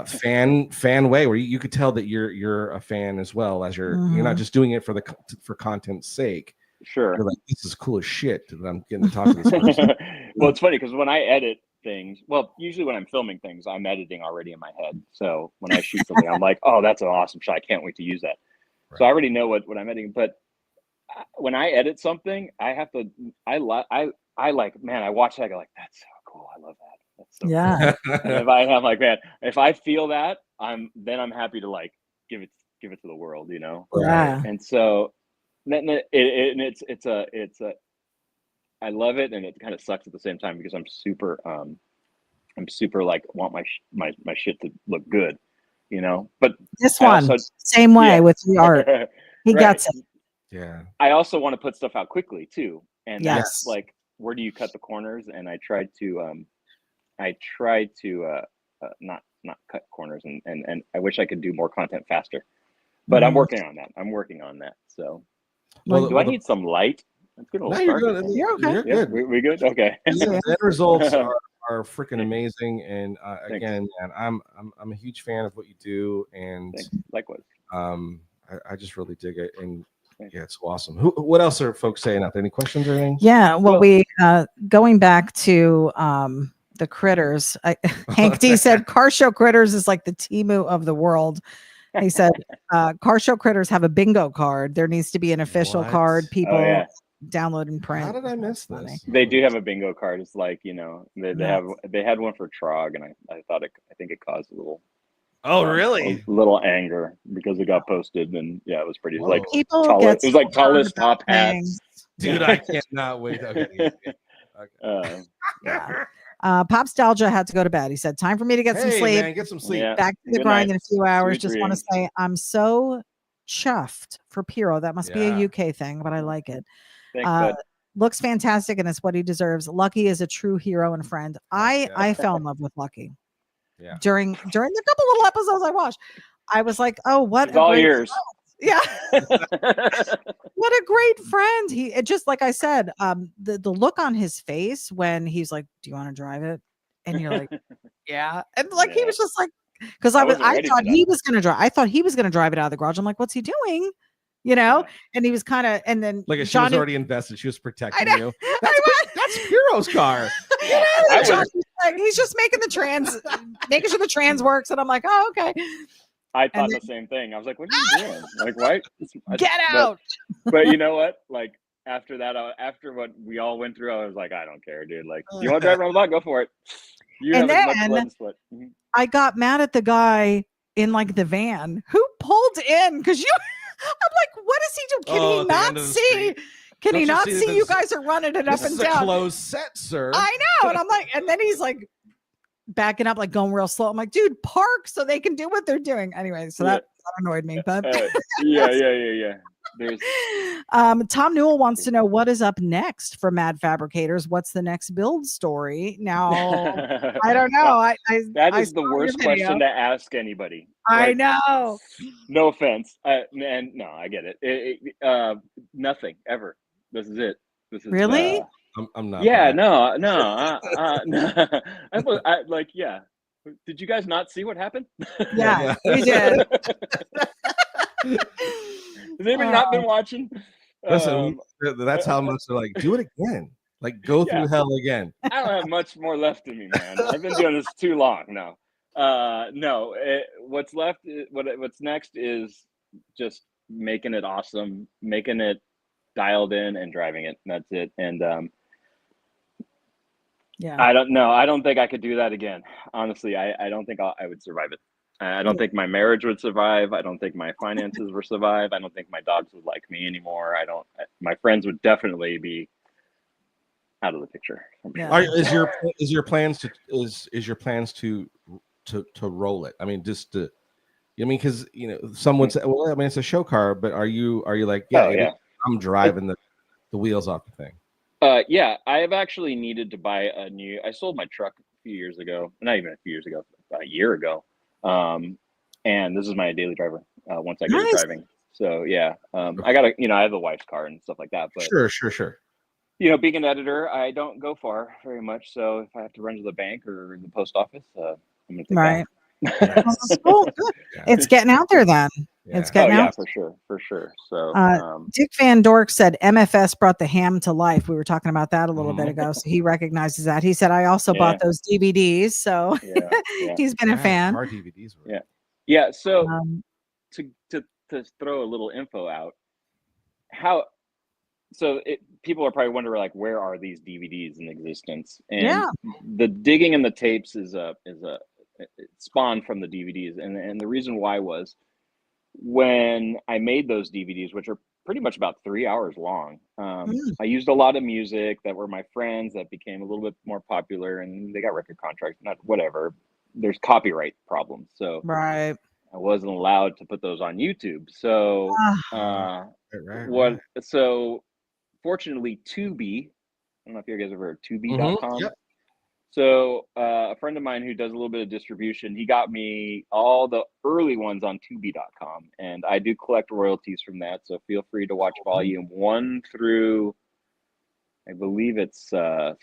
fan way, where you could tell that you're a fan as well, as you're not just doing it for content's sake. Sure. You're like, this is cool as shit that I'm getting to talk to this person. Well, it's funny because when I edit things, usually when I'm filming things, I'm editing already in my head. So when I shoot something, I'm like, oh, that's an awesome shot. I can't wait to use that. Right. So I already know what I'm editing. But when I edit something, I have to, I like, man, I watch that, I go like, that's so cool. I love that. That's so cool. And I'm like, man, if I feel that, I'm happy to like give it to the world, Yeah. And so it's I love it, and it kind of sucks at the same time because I'm super like want my shit to look good, But this one same way with the art, he gets it. Yeah. I also want to put stuff out quickly too, and that's like, where do you cut the corners? And I tried to not cut corners, and I wish I could do more content faster, but I'm working on that. So, do I need some light? That's good. You're good. You're okay. You're good. We good? Okay. The end results are freaking amazing, and again, man, I'm a huge fan of what you do, and likewise. I just really dig it, and yeah, it's awesome. What else are folks saying out there? Any questions or anything? Yeah, well, we going back to the critters. Hank D said car show critters is like the Temu of the world. He said car show critters have a bingo card. There needs to be an official card. People download and print. How did I miss this? They do have a bingo card. It's like, they had one for Trog, and I think it caused a little. Oh, really? A little anger because it got posted, and it was pretty. Like people it was like tallest top hats. Dude, I cannot wait. Okay. Popstalgia had to go to bed. He said, "Time for me to get some sleep. Man, get some sleep. Yeah. Back to the grind in a few hours." Sweet Just want to say I'm so chuffed for Piero. That must be a UK thing, but I like it. Thanks, looks fantastic, and it's what he deserves. Lucky is a true hero and friend. I fell in love with Lucky. Yeah. During the couple little episodes I watched, I was like, "Oh, what it's all yours." Yeah. What a great friend. It just, like I said, the look on his face when he's like, "Do you want to drive it?" And you're like, "Yeah." And like he was just like, because I thought he was gonna drive. I thought he was gonna drive it out of the garage. I'm like, "What's he doing?" And he was kind of, and then like she was already invested. She was protecting you. That's Piero's car. He's just making sure the trans works, and I'm like, "Oh, okay." I thought the same thing. I was like, "What are you doing? Like, why? Get out!" But you know what? Like after that, after what we all went through, I was like, "I don't care, dude. Like, you want to drive around the block? Go for it. You have as much blood split." I got mad at the guy in like the van who pulled in because I'm like, "What is he doing? Can he not see? Can he not see you guys are running it up and down?" This is a closed set, sir. I know, and I'm like, and then he's like backing up, like going real slow. I'm like, "Dude, park so they can do what they're doing." Anyway, so that annoyed me, but yeah. There's Tom Newell wants to know what is up next for Mad Fabricators. What's the next build story? Now, I don't know. That is the worst question to ask anybody. I know. No offense, and no, I get it. Nothing ever. This is it. This is really. I'm not. Yeah, no. Did you guys not see what happened? Yeah, we did. Has anybody not been watching? Listen, that's how much they're like, do it again. Like go through hell again. I don't have much more left in me, man. I've been doing this too long now. No, what's left, what's next is just making it awesome, making it dialed in and driving it. That's it. And I don't know. I don't think I could do that again. Honestly, I don't think I would survive it. I don't think my marriage would survive. I don't think my finances would survive. I don't think my dogs would like me anymore. My friends would definitely be out of the picture. Yeah. Is your plans to roll it? I mean, just to, I mean, because some would say, well, I mean, it's a show car, but are you like, I'm driving the wheels off the thing? Yeah, I have actually needed to buy I sold my truck a few years ago, not even a few years ago, about a year ago. And this is my daily driver once I get it driving. So yeah, I gotta, I have the wife's car and stuff like that. But sure. Being an editor, I don't go far very much. So if I have to run to the bank or the post office, I'm gonna take that. Cool. Good. It's getting out there then. Yeah. It's getting out. For sure. So Dick Van Dork said MFS brought the ham to life. We were talking about that a little bit ago. So he recognizes that. He said, I also bought those DVDs. So he's been a fan. Our DVDs were. Yeah. So to throw a little info out, people are probably wondering, like, where are these DVDs in existence? And the digging in the tapes is it spawned from the DVDs, and the reason why was when I made those DVDs, which are pretty much about 3 hours long. I used a lot of music that were my friends that became a little bit more popular, and they got record contracts. Not whatever. There's copyright problems, so I wasn't allowed to put those on YouTube. So So fortunately, Tubi. I don't know if you guys ever heard of Tubi.com. Yep. So a friend of mine who does a little bit of distribution, he got me all the early ones on Tubi.com, and I do collect royalties from that. So feel free to watch volume 1 through, I believe it's 6.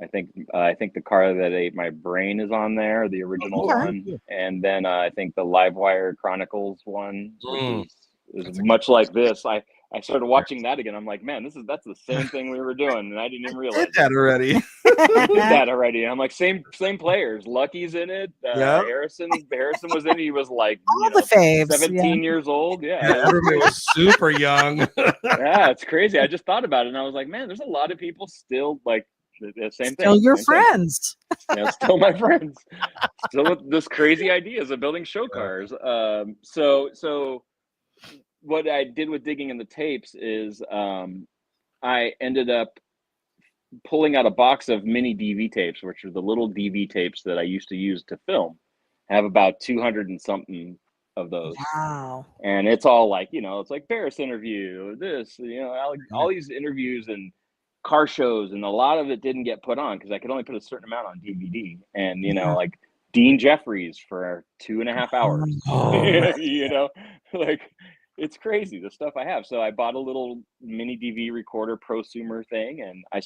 I think the Car That Ate My Brain is on there, the original one, and then I think the Livewire Chronicles one, which is much like this. I started watching that again. I'm like, man, that's the same thing we were doing, and I didn't even realize that already. did that already. I'm like, same players. Lucky's in it. Harrison was in it. He was like the faves, 17 years old. Everybody was super young. Yeah, it's crazy. I just thought about it, and I was like, man, there's a lot of people still like the same thing. Still your friends. Yeah, still my friends. Still with this crazy ideas of building show cars. So what I did with digging in the tapes is I ended up pulling out a box of mini DV tapes, which are the little DV tapes that I used to use to film. I have about 200 and something of those. Wow. And it's all like, it's like Paris interview, this, all these interviews and car shows, and a lot of it didn't get put on because I could only put a certain amount on DVD. And, like Dean Jeffries for 2.5 hours, like, it's crazy the stuff I have. So I bought a little mini DV recorder prosumer thing, and I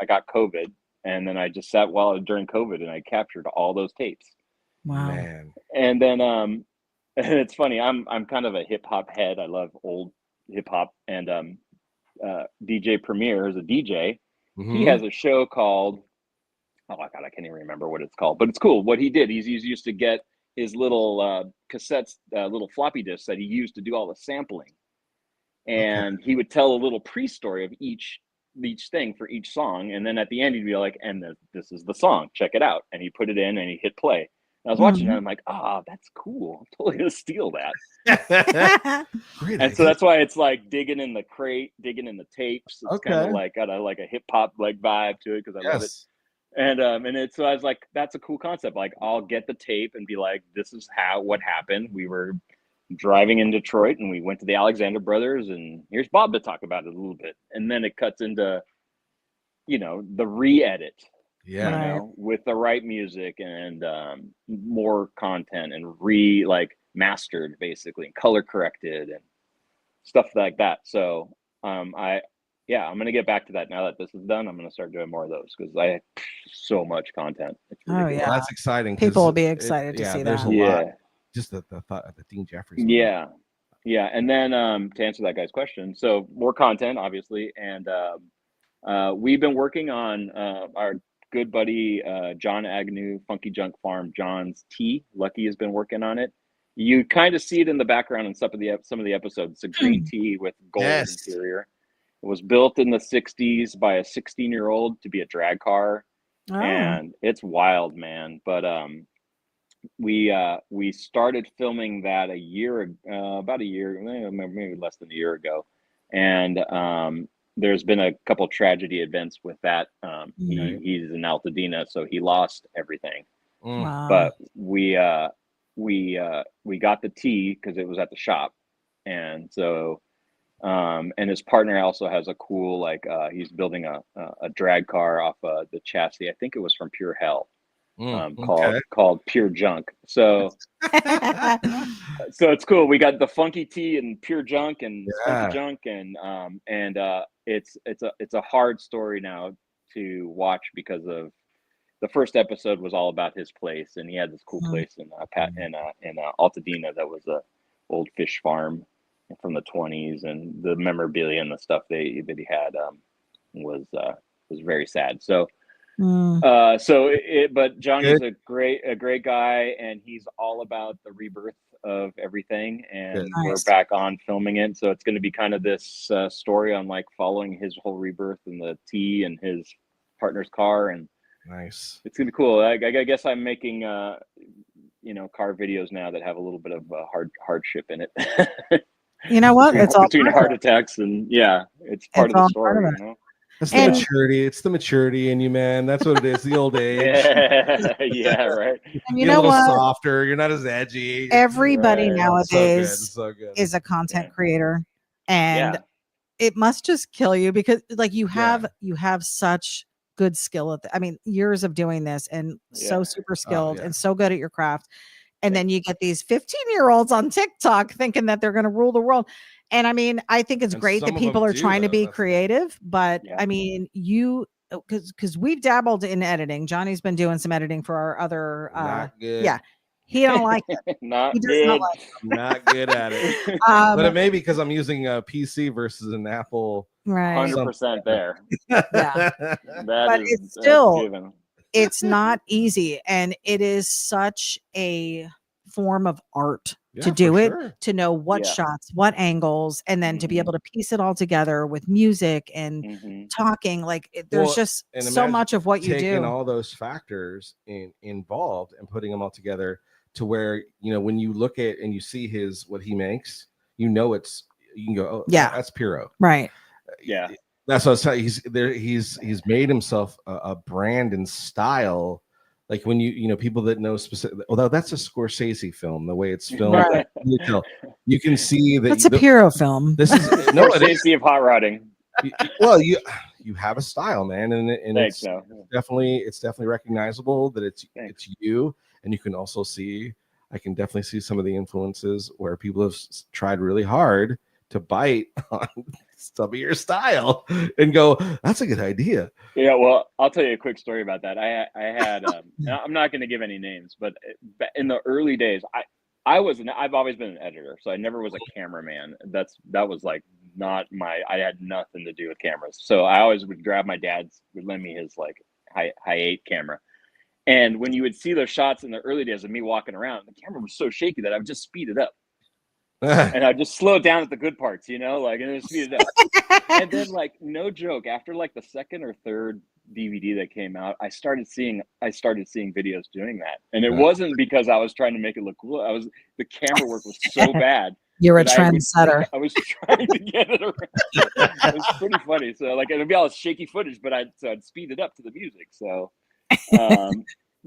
got COVID, and then I just sat during COVID, and I captured all those tapes. Wow. Man. And then and it's funny, I'm kind of a hip hop head. I love old hip hop, and DJ Premier is a DJ. He has a show called, oh my God, I can't even remember what it's called, but it's cool. What he did, he's used to get his little cassettes, little floppy disks that he used to do all the sampling. And he would tell a little pre-story of each thing for each song. And then at the end, he'd be like, and this is the song, check it out. And he put it in and he hit play. And I was watching it, and I'm like, that's cool. I'm totally going to steal that. And so that's why it's like digging in the crate, digging in the tapes. It's kind of like got a hip hop like vibe to it because I love it. And so I was like, that's a cool concept. Like, I'll get the tape and be like, this is what happened. We were driving in Detroit, and we went to the Alexander Brothers, and here's Bob to talk about it a little bit. And then it cuts into, the re-edit, with the right music and more content and mastered basically, and color corrected and stuff like that. So I'm going to get back to that now that this is done. I'm going to start doing more of those because I have so much content. It's ridiculous. Well, that's exciting. People will be excited to see there's that. A lot. Just the thought of the Dean Jeffries. Yeah. And then to answer that guy's question, so more content, obviously, and We've been working on our good buddy John Agnew, Funky Junk Farm, John's tea. Lucky has been working on it. You kind of see it in the background in some of the episodes. It's a green tea with gold interior. It was built in the 60s by a 16-year-old to be a drag car. And it's wild, man. But we started filming that about a year, maybe less than a year ago. And there's been a couple tragedy events with that. He's in Altadena, so he lost everything. Wow. But we got the tea because it was at the shop, and so and his partner also has a cool he's building a drag car off the chassis. I think it was from Pure Hell, called Pure Junk. So so it's cool. We got the funky tea and Pure Junk and Funky Junk, and it's a hard story now to watch because of the first episode was all about his place, and he had this cool place in Altadena that was a old fish farm from the 20s, and the memorabilia and the stuff that he had was very sad. So but Johnny's a great guy, and he's all about the rebirth of everything, and we're back on filming it. So it's going to be kind of this story on like following his whole rebirth in the tea and his partner's car, and nice. It's gonna be cool. I guess I'm making car videos now that have a little bit of hardship in it. You know what? It's all between heart attacks and it's part of the story. That's the maturity. It's the maturity in you, man. That's what it is. The old age. Yeah, right. And you know what? Softer. You're not as edgy. Everybody nowadays so good. is a content creator, and it must just kill you because like you have such good skill at years of doing this, and so super skilled and so good at your craft. And then you get these 15-year-olds on TikTok thinking that they're going to rule the world. And I think it's great that people are trying to be creative, but because we've dabbled in editing. Johnny's been doing some editing for our other he don't like it. Not good. Not good at it. But it may be because I'm using a PC versus an Apple. Right. 100% there. But it's still it's not easy, and it is such a form of art to do it, to know what shots, what angles, and then to be able to piece it all together with music and talking. Like there's just so much of what you do. Taking all those factors involved and putting them all together to where when you look at and you see what he makes, you can go, oh yeah, that's Piero, right? Yeah. That's what I was telling you. He's made himself a brand and style. Like when people that know specific, although that's a Scorsese film, the way it's filmed, right. You can see that that's a Piero film. This is Scorsese of hot rodding. Well, you have a style, man, and Thanks, it's definitely recognizable that it's you, and you can also see. I can definitely see some of the influences where people have tried really hard to bite on some of your style and go, that's a good idea. Yeah, well, I'll tell you a quick story about that. I had I'm not going to give any names, but in the early days, I've always been an editor, so I never was a cameraman. That was like not I had nothing to do with cameras. So I always would grab my dad's, would lend me his like high 8 camera. And when you would see those shots in the early days of me walking around, the camera was so shaky that I would just speed it up. And I just slow it down at the good parts, and then speed it up. And then, like, no joke, after like the second or third DVD that came out, I started seeing videos doing that, and it wasn't because I was trying to make it look cool. The camera work was so bad. You're a trendsetter. I was trying to get it around. It was pretty funny. So like it'd be all shaky footage, but I'd speed it up to the music. So, so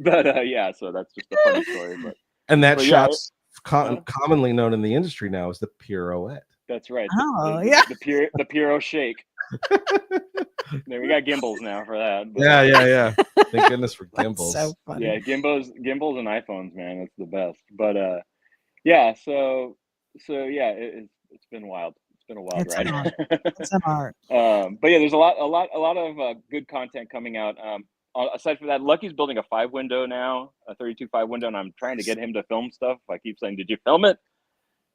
that's just a funny story. But shot's commonly known in the industry now as the pirouette. That's right. The Piero shake. There, we got gimbals now for that. But, yeah. Thank goodness for gimbals. So funny. Yeah, gimbals and iPhones, man, it's the best. But it's been wild. It's been a wild ride. It's an art. But yeah, there's a lot of good content coming out. Aside from that, Lucky's building a 5-window now, a 32 5-window, and I'm trying to get him to film stuff. I keep saying, "Did you film it?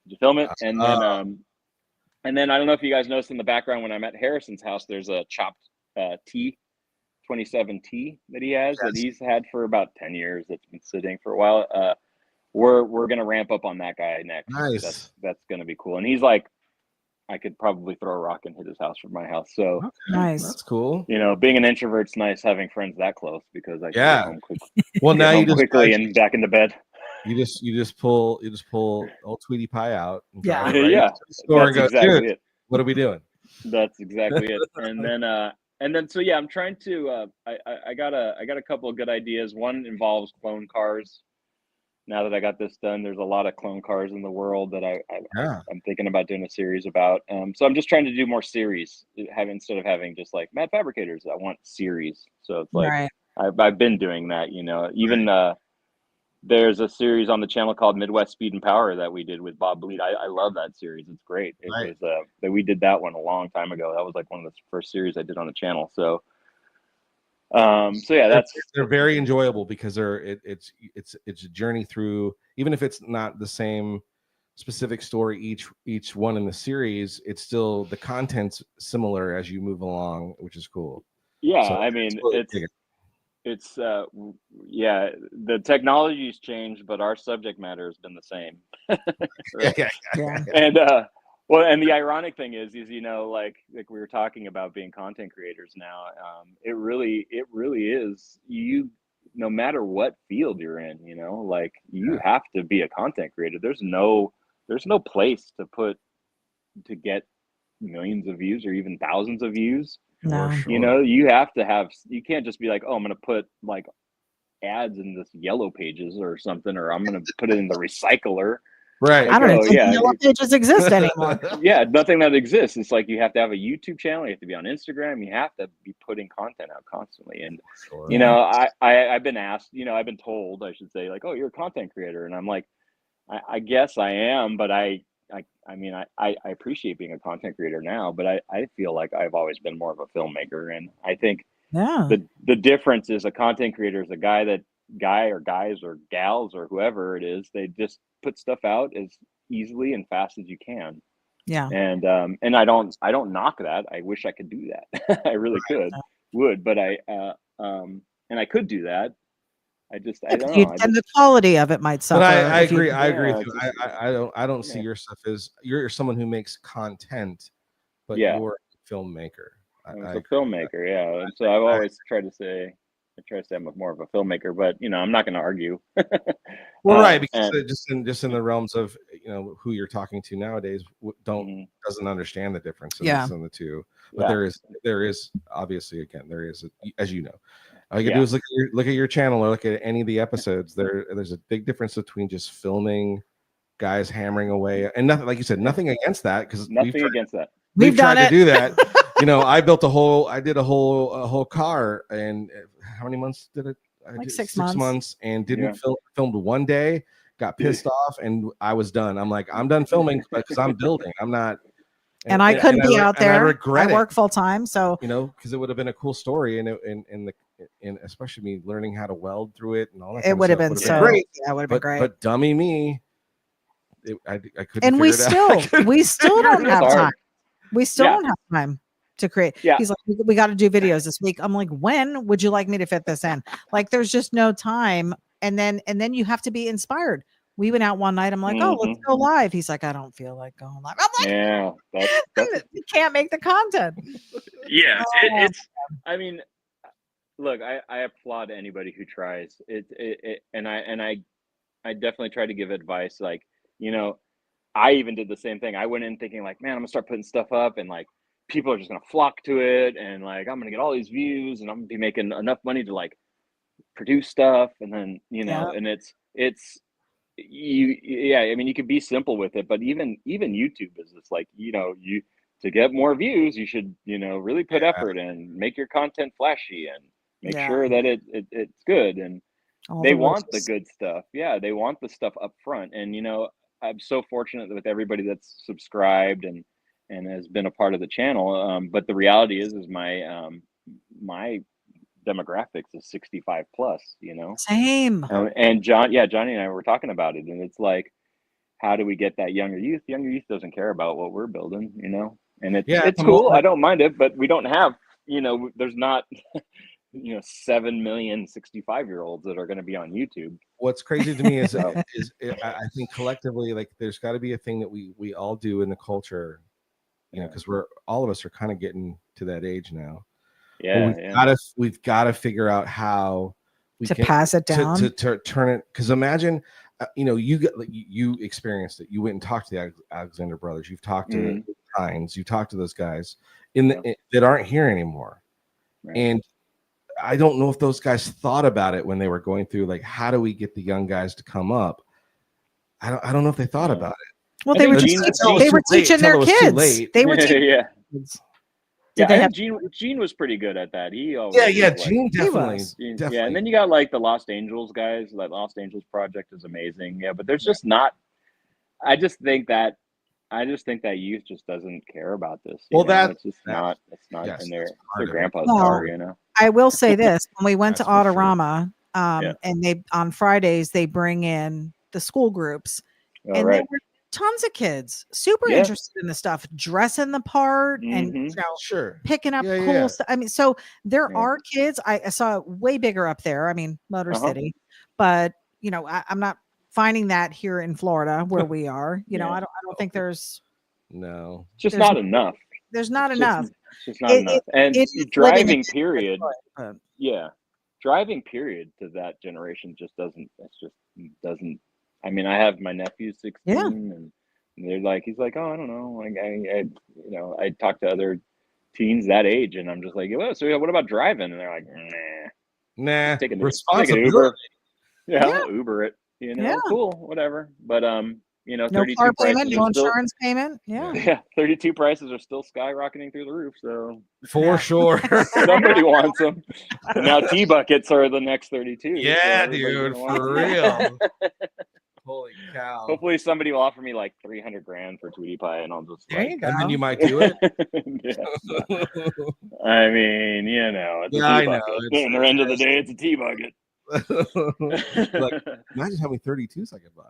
Did you film it?" And then I don't know if you guys noticed in the background when I'm at Harrison's house, there's a chopped T27T that he has, that he's had for about 10 years. That's been sitting for a while. We're gonna ramp up on that guy next. Nice. That's gonna be cool. And he's like, I could probably throw a rock and hit his house from my house. So nice. That's cool. You know, being an introvert's nice having friends that close, because I can get home quickly. Well, now you just quickly and back into bed. You just pull old Tweety Pie out. And yeah, right yeah. to the store and go, exactly it. What are we doing? That's exactly it. And then so yeah, I'm trying to. I got a couple of good ideas. One involves clone cars. Now that I got this done, there's a lot of clone cars in the world that I'm thinking about doing a series about. So I'm just trying to do more series, instead of having just like Mad Fabricators. I want series. So it's like I've been doing that. You know, even there's a series on the channel called Midwest Speed and Power that we did with Bob Bleed. I love that series. It's great. It was that we did that one a long time ago. That was like one of the first series I did on the channel. So yeah, they're very enjoyable because it's a journey through, even if it's not the same specific story each one in the series, it's still the content's similar as you move along, which is cool. Yeah, so I mean it's the technology's changed, but our subject matter has been the same. yeah. And and the ironic thing is you know, like we were talking about being content creators now, it really is, you, no matter what field you're in, you know, like you have to be a content creator. There's no place to get millions of views or even thousands of views. No. Sure. You know, you can't just be like, oh, I'm gonna put like ads in this Yellow Pages or something, or I'm gonna put it in the recycler. Right. I don't know. Yellow Pages exist anymore. Yeah, nothing that exists. It's like you have to have a YouTube channel, you have to be on Instagram, you have to be putting content out constantly. And you know, I've been asked, you know, I've been told, I should say, like, oh, you're a content creator, and I'm like, I guess I am, but I mean, I appreciate being a content creator now, but I feel like I've always been more of a filmmaker. And I think the difference is a content creator is a guy or guys or gals or whoever it is, they just put stuff out as easily and fast as you can. Yeah. And I don't knock that. I wish I could do that. I really would, but and I could do that. I don't know. And the quality of it might suffer. But I agree. I agree with you. I don't see your stuff as you're someone who makes content, but you're a filmmaker. I'm a filmmaker, yeah. And so I've always tried to say I'm more of a filmmaker, but you know, I'm not going to argue. Well, right, because just in the realms of, you know, who you're talking to nowadays doesn't understand the difference in the two. But there is obviously, again, there is, as you know. All you can do is look at your channel or look at any of the episodes. There's a big difference between just filming guys hammering away, and nothing, like you said, nothing against that, because we've tried to do that. You know, I did a whole car, and how many months did it? Like 6 months, and didn't filmed one day. Got pissed off, and I was done. I'm like, I'm done filming because I'm building. I'm not. And I couldn't be out there. I regret I work full time, so you know, because it would have been a cool story, and especially me learning how to weld through it and all that. It would have been so great. Yeah, it would have been great. But dummy me, I couldn't. And we still don't have time. We still don't have time to create. Yeah. He's like, we got to do videos this week. I'm like, when would you like me to fit this in? Like, there's just no time. And then you have to be inspired. We went out one night. I'm like, oh, let's go live. He's like, I don't feel like going live. I'm like, you can't make the content. Yeah, it's. I mean, look, I applaud anybody who tries it, and I definitely try to give advice. Like, you know, I even did the same thing. I went in thinking like, man, I'm gonna start putting stuff up, and like people are just gonna flock to it, and like I'm gonna get all these views, and I'm gonna be making enough money to like produce stuff, and then you know, and it's I mean, you could be simple with it, but even YouTube is just like, you know, to get more views, you should, you know, really put effort and make your content flashy and make sure that it's good, and they want the good stuff. Yeah, they want the stuff up front. And you know, I'm so fortunate with everybody that's subscribed and has been a part of the channel. But the reality is my my demographics is 65 plus, you know. Same. And Johnny and I were talking about it, and it's like, how do we get that younger youth? Younger youth doesn't care about what we're building, you know. And it's cool. I don't mind it, but we don't have you know, there's not, 7 million 65-year-olds that are going to be on YouTube. What's crazy to me is I think collectively, like, there's got to be a thing that we all do in the culture, because all of us are kind of getting to that age now. Yeah, we've got to figure out how we to can pass it down, to turn it. Because imagine, you experienced it. You went and talked to the Alexander brothers. You've talked to Hines. You talked to those guys that aren't here anymore, and I don't know if those guys thought about it when they were going through, like, how do we get the young guys to come up? I don't know if they thought about it. Well, they were teaching their kids. They were teaching. Gene was pretty good at that. He always Gene definitely. Yeah, and then you got like the Lost Angels guys. That Lost Angels project is amazing. Yeah, but there's just not. I just think that youth just doesn't care about this. It's just not. It's not in their grandpa's car. I will say this: when we went to Autorama, and they on Fridays they bring in the school groups, and there were tons of kids super interested in the stuff, dressing the part, and picking up cool stuff. I mean, so there are kids. I saw it way bigger up there. I mean, Motor City, but I'm not finding that here in Florida where we are. I don't think there's just not enough. There's not enough. It's just not enough. And driving period. Driving period to that generation just doesn't. I mean, I have my nephew 16, and they're like, he's like, oh, I don't know. Like I talk to other teens that age, and I'm just like, well, so what about driving? And they're like, nah, take an Uber. I'll Uber it. Cool, whatever. But no 32 car payment, no still, insurance payment. Yeah, 32 prices are still skyrocketing through the roof. So for sure, somebody wants them. And now T-buckets are the next 32. Yeah, so dude, for real. Holy cow! Hopefully, somebody will offer me like $300,000 for Tweety Pie, and I'll just and then you might do it. I mean, it's a I know. At the end of the day, it's a T-bucket. Like, imagine how many 32s I could buy.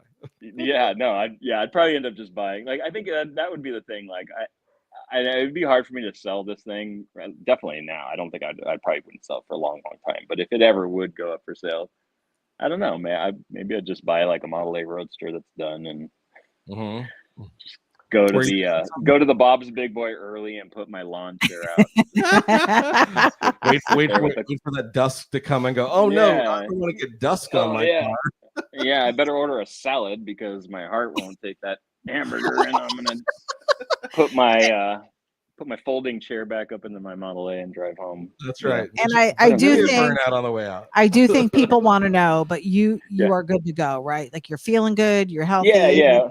I'd probably end up just buying. Like, I think that would be the thing. Like, it'd be hard for me to sell this thing. Definitely now. I don't think I probably wouldn't sell it for a long, long time. But if it ever would go up for sale, I don't know, man. Maybe I'd just buy like a Model A Roadster that's done and just go to the Bob's Big Boy early and put my lawn chair out. wait for that dust to come and go. Oh no, I don't want to get dust on my car. I better order a salad because my heart won't take that hamburger, and I'm gonna put my folding chair back up into my Model A and drive home. That's right. And I do think burn out on the way out. I do think people want to know, but you are good to go, right? Like, you're feeling good, you're healthy. Yeah.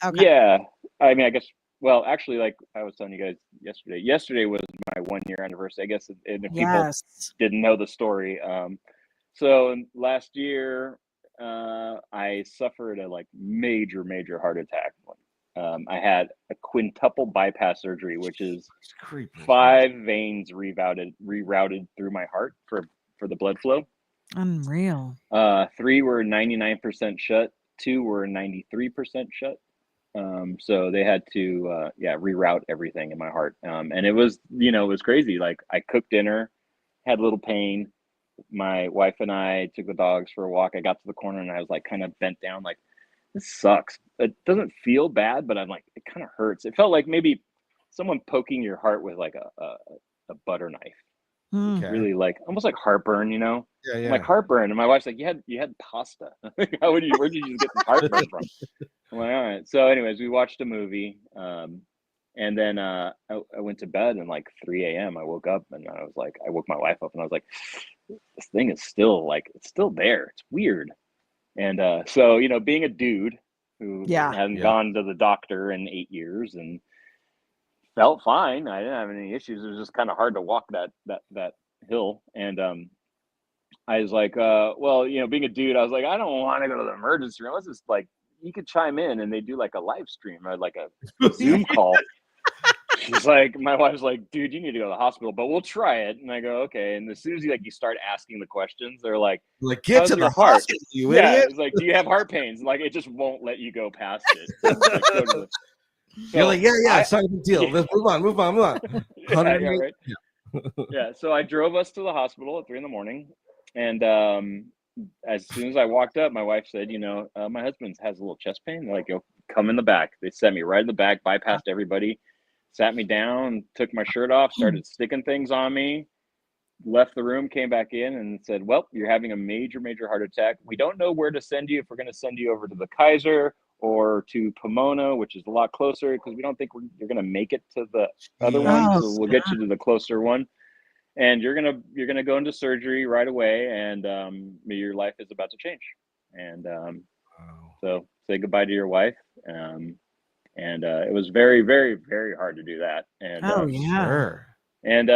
Okay. Yeah. I mean, I guess. Well, actually, like I was telling you guys yesterday was my 1-year anniversary. I guess, and if people didn't know the story, so last year I suffered a major heart attack. I had a quintuple bypass surgery, which is 5 veins rerouted through my heart for the blood flow. Unreal. 3 were 99% shut. 2 were 93% shut. So they had to reroute everything in my heart. And it was crazy. Like, I cooked dinner, had a little pain. My wife and I took the dogs for a walk. I got to the corner and I was like kind of bent down, like, this sucks. It doesn't feel bad, but I'm like, it kind of hurts. It felt like maybe someone poking your heart with like a butter knife. Okay. Really, like, almost like heartburn, Yeah. Like heartburn. And my wife's like, you had pasta. Where did you get the heartburn from? I'm like, all right. So anyways, we watched a movie. And then I went to bed, and like 3 a.m. I woke up, and I woke my wife up, and I was like, this thing is still it's still there. It's weird. And so, being a dude who hadn't gone to the doctor in 8 years and felt fine, I didn't have any issues. It was just kind of hard to walk that hill. And I was like, being a dude, I was like, I don't want to go to the emergency room. Let's just you could chime in, and they do like a live stream or like a Zoom call. She's like, my wife's like, dude, you need to go to the hospital, but we'll try it. And I go, okay. And as soon as you start asking the questions, they're like, get to the heart, you idiot. It's like, do you have heart pains? Like, it just won't let you go past it. You're like, it's not a big deal. Let's move on. Right? Yeah. So I drove us to the hospital at 3 a.m. And as soon as I walked up, my wife said, my husband has a little chest pain. They're like, yo, come in the back. They sent me right in the back, bypassed everybody, sat me down, took my shirt off, started sticking things on me, left the room, came back in and said, well, you're having a major, major heart attack. We don't know where to send you, if we're going to send you over to the Kaiser or to Pomona, which is a lot closer, because we don't think you're going to make it to the other one. Oh, So we'll get you to the closer one. And you're gonna go into surgery right away, and your life is about to change. And so say goodbye to your wife. It was very, very, very hard to do that. And Sure. And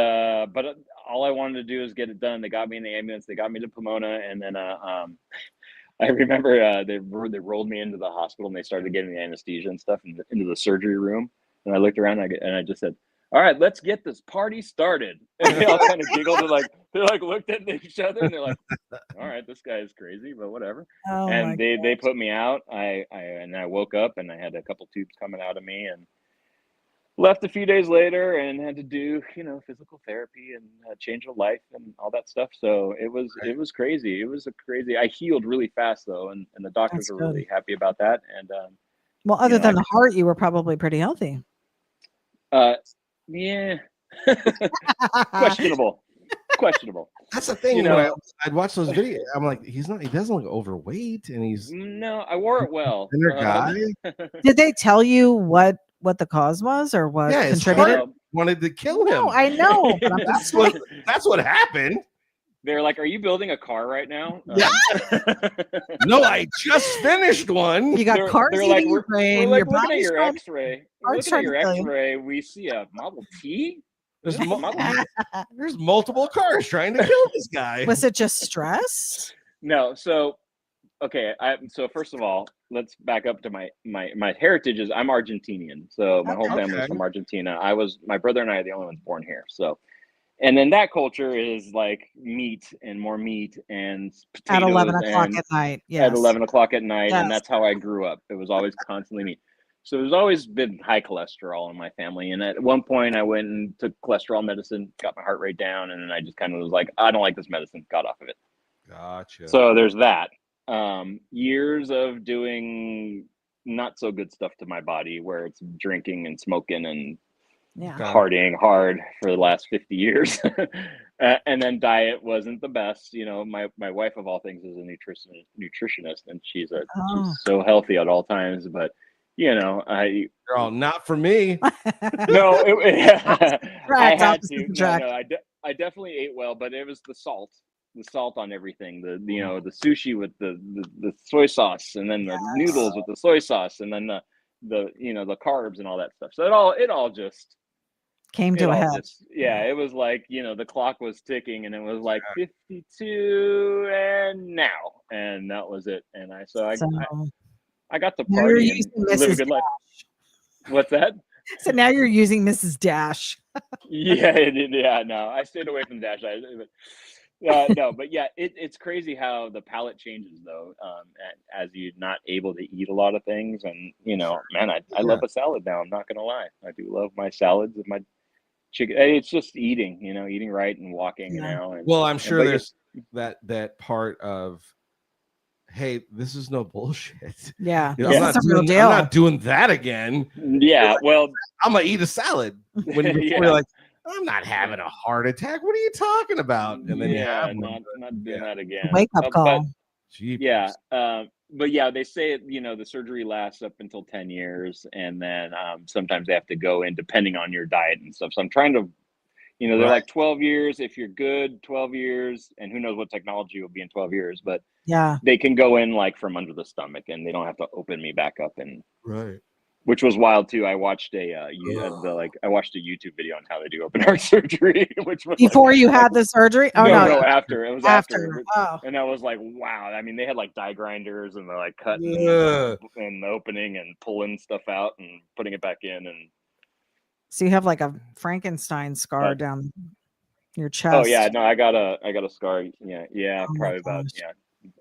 but all I wanted to do is get it done. They got me in the ambulance. They got me to Pomona, and then I remember they rolled me into the hospital, and they started getting the anesthesia and stuff into the surgery room. And I looked around, and I just said, all right, let's get this party started. And they all kind of giggled and they looked at each other and they're like, all right, this guy is crazy, but whatever. Oh, and they put me out. I woke up and I had a couple tubes coming out of me, and left a few days later and had to do, physical therapy and change of life and all that stuff. So it was crazy. I healed really fast though. And the doctors were really happy about that. And, well, other than the heart, you were probably pretty healthy. Yeah. Questionable. That's the thing. I'd watch those videos. I'm like, he doesn't look overweight, and he's no, I wore it well. Guy. Did they tell you what the cause was or what contributed? Wanted to kill him. No, I know. But that's what happened. They're like, are you building a car right now? Yeah. No, I just finished one. You got cars eating your brain. We're looking at your X-ray. Looking at your X-ray, we see a Model T. There's multiple cars trying to kill this guy. Was it just stress? No. So, okay. So first of all, let's back up to my heritage is I'm Argentinian. So my whole family is from Argentina. My brother and I are the only ones born here. So. And then that culture is like meat and more meat and potatoes at 11 o'clock at night. Yes. At 11 o'clock at night. Yes. And that's how I grew up. It was always constantly meat. So there's always been high cholesterol in my family. And at one point I went and took cholesterol medicine, got my heart rate down. And then I just kind of was like, I don't like this medicine, got off of it. Gotcha. So there's that. Years of doing not so good stuff to my body where it's drinking and smoking and partying hard for the last 50 years. And then diet wasn't the best. My wife of all things is a nutritionist, and she's so healthy at all times, but girl, not for me. No, I had to. No, I definitely ate well, but it was the salt on everything, the sushi with the soy sauce, and then the noodles with the soy sauce, and then the carbs and all that stuff. So it all just came to a head. It was like, the clock was ticking, and it was like 52 and now, and that was it. And I got to party and live a good life. What's that? So now you're using Mrs. Dash. No, I stayed away from Dash. It's crazy how the palate changes though, as you're not able to eat a lot of things. And man, I love a salad now. I'm not gonna lie, I do love my salads and my chicken. It's just eating, eating right and walking now. And, well, I'm sure there's that part of, hey, this is no bullshit. Yeah, I'm not doing that again. Yeah, well, I'm gonna eat a salad when you're like, I'm not having a heart attack. What are you talking about? And then not doing that again. Wake up call. But they say the surgery lasts up until 10 years, and then sometimes they have to go in depending on your diet and stuff. So I'm trying to, they're like 12 years if you're good, 12 years, and who knows what technology will be in 12 years. But they can go in like from under the stomach, and they don't have to open me back up. And which was wild too. I watched I watched a YouTube video on how they do open heart surgery. Which was before you had the surgery? Oh no, after. It was after. Oh. And I was like, wow. I mean, they had like die grinders, and they're like cutting and opening and pulling stuff out and putting it back in. And so you have like a Frankenstein scar down your chest. Oh yeah, no, I got a scar. Yeah, probably about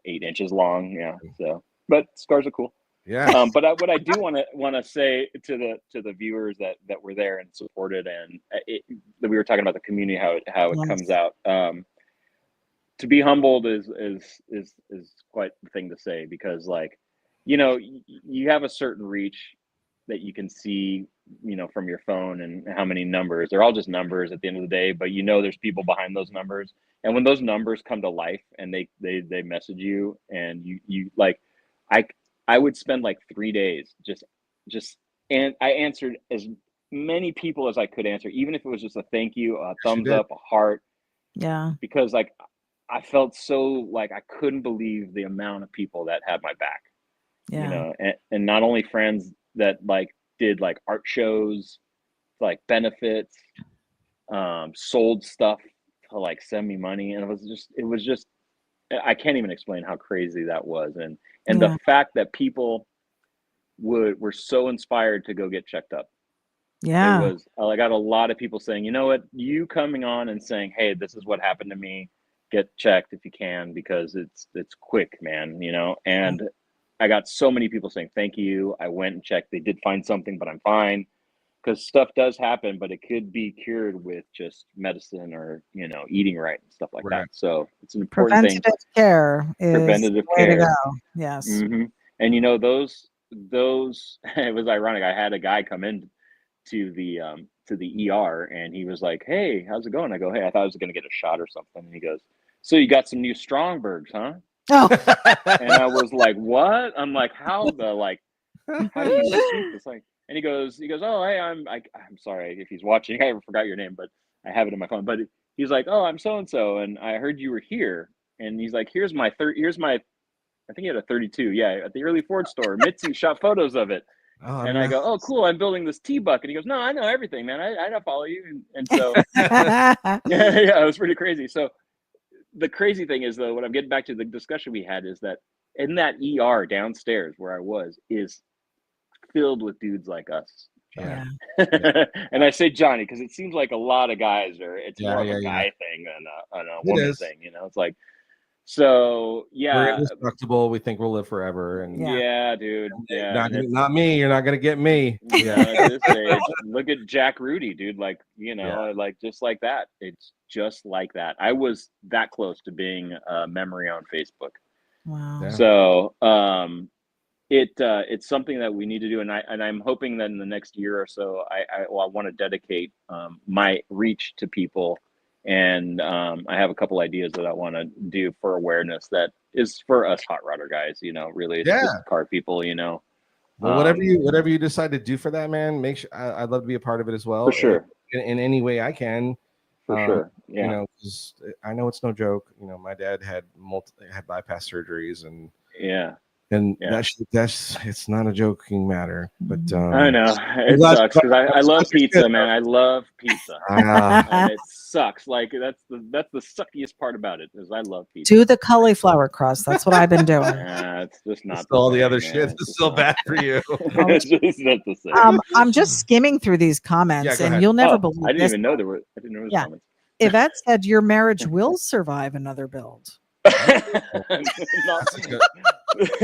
8 inches long. Yeah, so but scars are cool. Yeah. But what I do want to say to the viewers that were there and supported, and that we were talking about the community, how it comes out. To be humbled is quite the thing to say, because like, you know, you have a certain reach that you can see, you know, from your phone, and how many numbers. They're all just numbers at the end of the day, but you know there's people behind those numbers. And when those numbers come to life and they message you, and you like, I would spend like 3 days just and I answered as many people as I could answer, even if it was just a thank you, a thumbs up, a heart. Yeah. Because like, I felt so like I couldn't believe the amount of people that had my back. Yeah. You know, and not only friends that like did like art shows, like benefits, sold stuff to like send me money, and it was just I can't even explain how crazy that was, and the fact that people were so inspired to go get checked up. Yeah. It was, I got a lot of people saying, you know what, you coming on and saying, hey, this is what happened to me, get checked if you can, because it's quick, man, you know. And I got so many people saying thank you. I went and checked, they did find something, but I'm fine, because stuff does happen, but it could be cured with just medicine, or, you know, eating right and stuff like that. So it's an important thing. Preventative care is Preventative the way care. to go. Yes. And you know, those it was ironic. I had a guy come in to the ER, and he was like, hey, how's it going? I go, hey, I thought I was gonna get a shot or something. And he goes, so you got some new Strongbergs, huh? Oh. And I was like, what? I'm like, how do you shoot this? Like, and he goes, oh, hey, I'm sorry if he's watching, I forgot your name, but I have it in my phone. But he's like, oh, I'm so and so, and I heard you were here. And he's like, here's my I think he had a 32, yeah, at the early Ford store. Mitzi shot photos of it. And I go, oh, cool, I'm building this T-Buck. And he goes, no, I know everything, man. I don't follow you. And so, yeah, it was pretty crazy. So the crazy thing is, though, what I'm getting back to the discussion we had, is that in that ER downstairs where I was is filled with dudes like us. Yeah. And I say Johnny because it seems like a lot of guys it's more of a guy thing than a woman thing. You know, it's like, so yeah, we're indestructible. We think we'll live forever, and yeah, dude. Yeah, not me. You're not gonna get me. Yeah, at this age, look at Jack Rudy, dude. Like, you know, like just like that. It's just like that. I was that close to being a memory on Facebook. Wow. Yeah. So it's something that we need to do, and I'm hoping that in the next year or so, I want to dedicate my reach to people. And I have a couple ideas that I want to do for awareness that is for us hot rodder guys, you know, really. It's just car people, you know. Well, whatever you decide to do for that, man, make sure I'd love to be a part of it as well. For sure. In any way I can. For sure. Yeah. You know, because I know it's no joke. You know, my dad had bypass surgeries, and that's it's not a joking matter. But I know it sucks, because I love pizza, man. I love pizza. And it sucks. Like that's the suckiest part about it, is I love pizza. Do the cauliflower crust. That's what I've been doing. It's just not all the other shit. It's still bad for you. It's just not the same. I'm just skimming through these comments, and you'll never believe. I didn't even know there were. I didn't know comments. Yvette said your marriage will survive another build.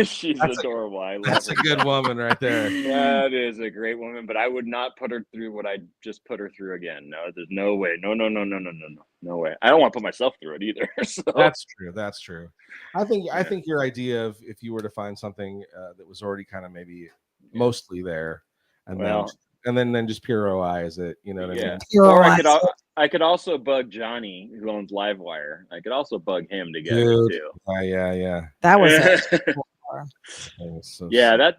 She's adorable. I love that's her. A good woman right there. That is a great woman, but I would not put her through what I just put her through again. No, there's no way. No way. I don't want to put myself through it either. So. That's true. I think your idea of, if you were to find something that was already kind of maybe mostly there, and then just Piero-ize it, you know what I mean? Or I could also bug Johnny, who owns Livewire. I could also bug him to get it too. Yeah. That was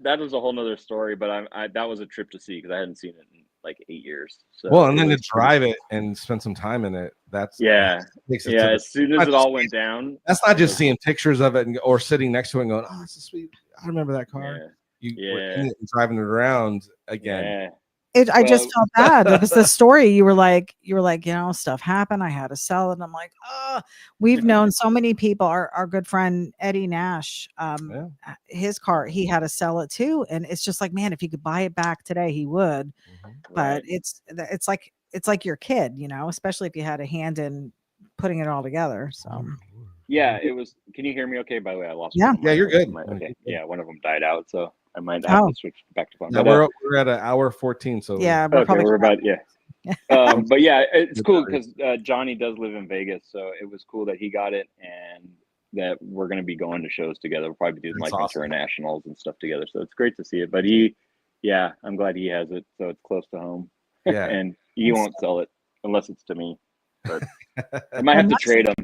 that was a whole nother story, but that was a trip to see, because I hadn't seen it in like 8 years. So well, and then to drive it and spend some time in it, that's as soon as it all went down. That's not just seeing pictures of it or sitting next to it and going, oh, it's a sweet, I remember that car. You were in it and driving it around again. I just felt bad. It was the story. You were like, you know, stuff happened. I had to sell it. And I'm like, we've known so many people. Our good friend Eddie Nash, his car, he had to sell it too. And it's just like, man, if he could buy it back today, he would. But it's like your kid, you know, especially if you had a hand in putting it all together. So yeah, it was. Can you hear me okay? By the way, I lost. Yeah, you're good. Okay, yeah, one of them died out. So I might have to switch back to phone. Now we're at an hour 14, so yeah, we're about but yeah, it's cool because Johnny does live in Vegas, so it was cool that he got it, and that we're going to be going to shows together. We'll probably be doing like internationals and stuff together, so it's great to see it. But I'm glad he has it, so it's close to home. Yeah, and he won't sell it unless it's to me, but I might have to trade him.